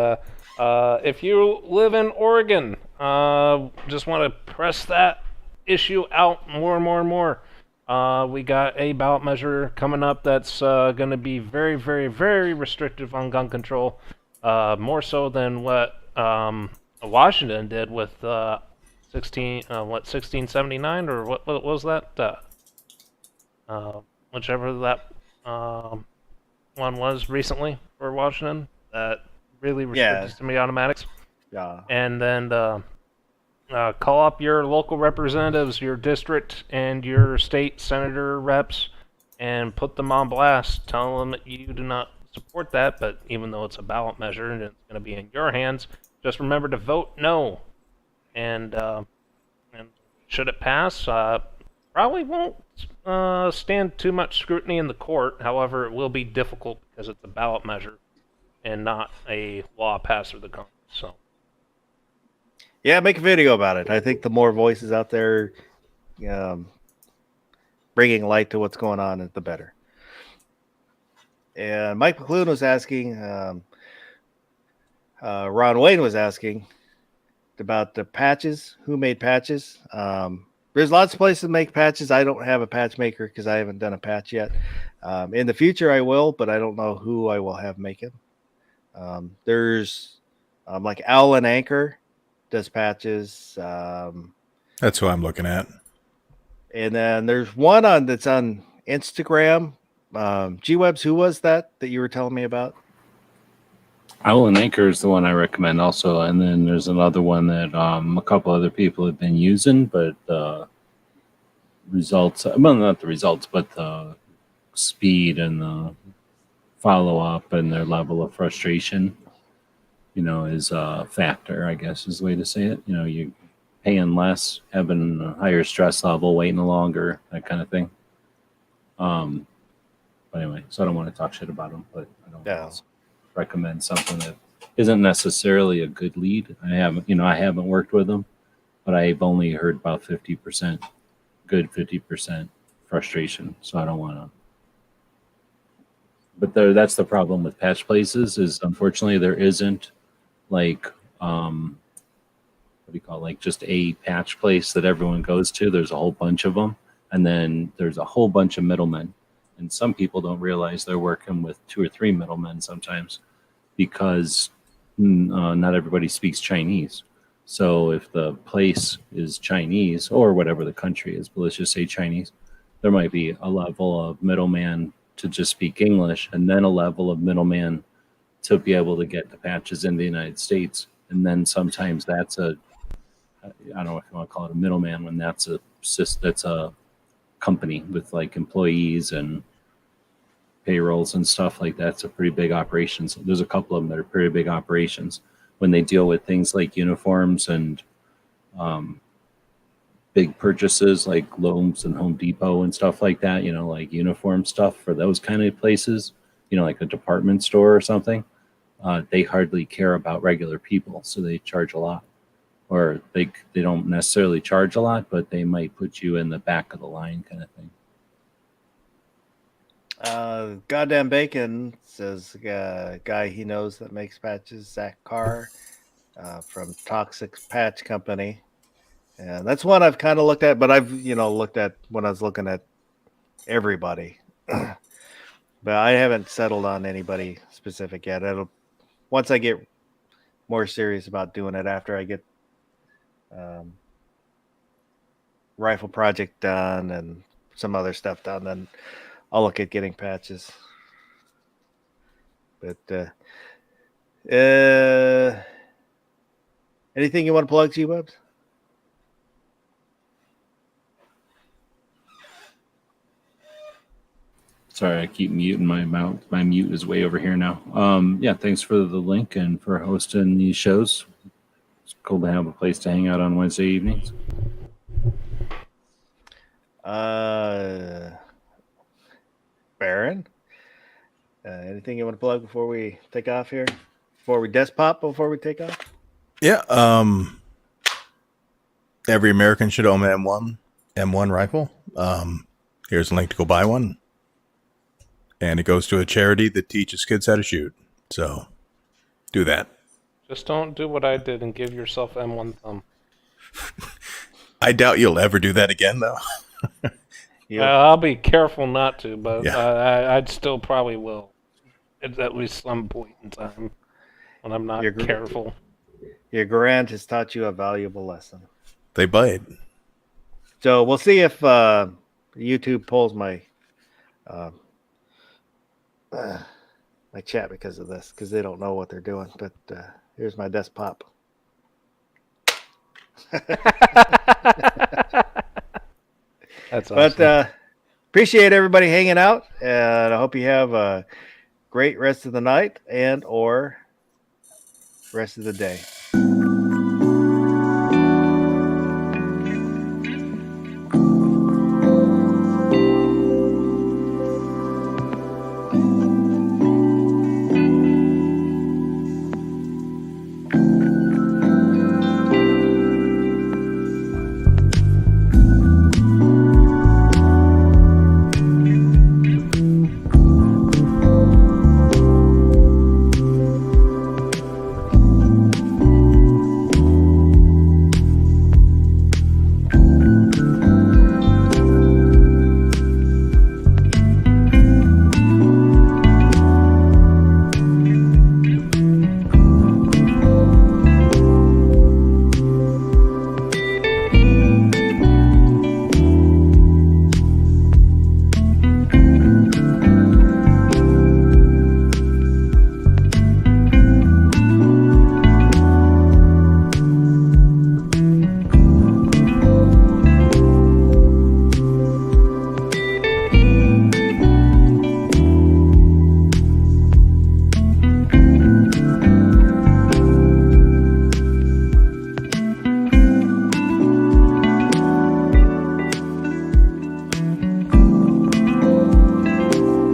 if you live in Oregon, just want to press that issue out more and more and more. We got a ballot measure coming up that's going to be very, very, very restrictive on gun control. More so than what Washington did with 1679 or what was that? Whichever that one was recently for Washington, that really restricted semi-automatics. Yeah. And then call up your local representatives, your district and your state senator reps, and put them on blast. Tell them that you do not support that, but even though it's a ballot measure and it's going to be in your hands, just remember to vote no. And should it pass, probably won't stand too much scrutiny in the court. However, it will be difficult because it's a ballot measure and not a law passed through the Congress. So, yeah, make a video about it. I think the more voices out there bringing light to what's going on, the better. And Mike McLuhan was asking, Ron Wayne was asking about the patches. Who made patches? There's lots of places to make patches. I don't have a patch maker because I haven't done a patch yet. In the future, I will, but I don't know who I will have make it. There's like Owl and Anchor does patches. That's who I'm looking at. And then there's one that's on Instagram. G-Webs, who was that you were telling me about? Owl and Anchor is the one I recommend also, and then there's another one that a couple other people have been using, but results, well, not the results, but the speed and the follow-up and their level of frustration, is a factor, I guess is the way to say it. You're paying less, having a higher stress level, waiting longer, that kind of thing. But anyway, so I don't want to talk shit about them, but I don't recommend something that isn't necessarily a good lead. I haven't worked with them, but I've only heard about 50% good, 50% frustration. So I don't want to. But that's the problem with patch places is unfortunately there isn't like just a patch place that everyone goes to. There's a whole bunch of them, and then there's a whole bunch of middlemen. And some people don't realize they're working with 2 or 3 middlemen sometimes because not everybody speaks Chinese. So if the place is Chinese or whatever the country is, but let's just say Chinese, there might be a level of middleman to just speak English and then a level of middleman to be able to get the patches in the United States. And then sometimes that's I don't know if you want to call it a middleman when that's a company with like employees and payrolls and stuff like that. It's a pretty big operation. So there's a couple of them that are pretty big operations when they deal with things like uniforms and big purchases like Lowe's and Home Depot and stuff like that, like uniform stuff for those kind of places, like a department store or something. They hardly care about regular people. So they charge a lot. Or they don't necessarily charge a lot, but they might put you in the back of the line kind of thing. Goddamn Bacon says guy he knows that makes patches, Zach Carr from Toxic Patch Company. And that's one I've kind of looked at, but I've, looked at when I was looking at everybody. But I haven't settled on anybody specific yet. Once I get more serious about doing it after I get rifle project done and some other stuff done, then I'll look at getting patches. But anything you want to plug, G-Webs? Sorry, I keep muting my mouth. My mute is way over here now. Thanks for the link and for hosting these shows. It's cool to have a place to hang out on Wednesday evenings. Baron, anything you want to plug before we take off here? Before we take off? Yeah. Every American should own M1. M1 rifle. Here's a link to go buy one. And it goes to a charity that teaches kids how to shoot. So do that. Just don't do what I did and give yourself M1 thumb. I doubt you'll ever do that again, though. I'll be careful not to, but Yeah. I'd still probably will. At least some point in time when I'm not careful. Your Garand has taught you a valuable lesson. They bite. So we'll see if YouTube pulls my my chat because of this, because they don't know what they're doing. But here's my desktop. That's awesome. But appreciate everybody hanging out, and I hope you have a great rest of the night and or rest of the day.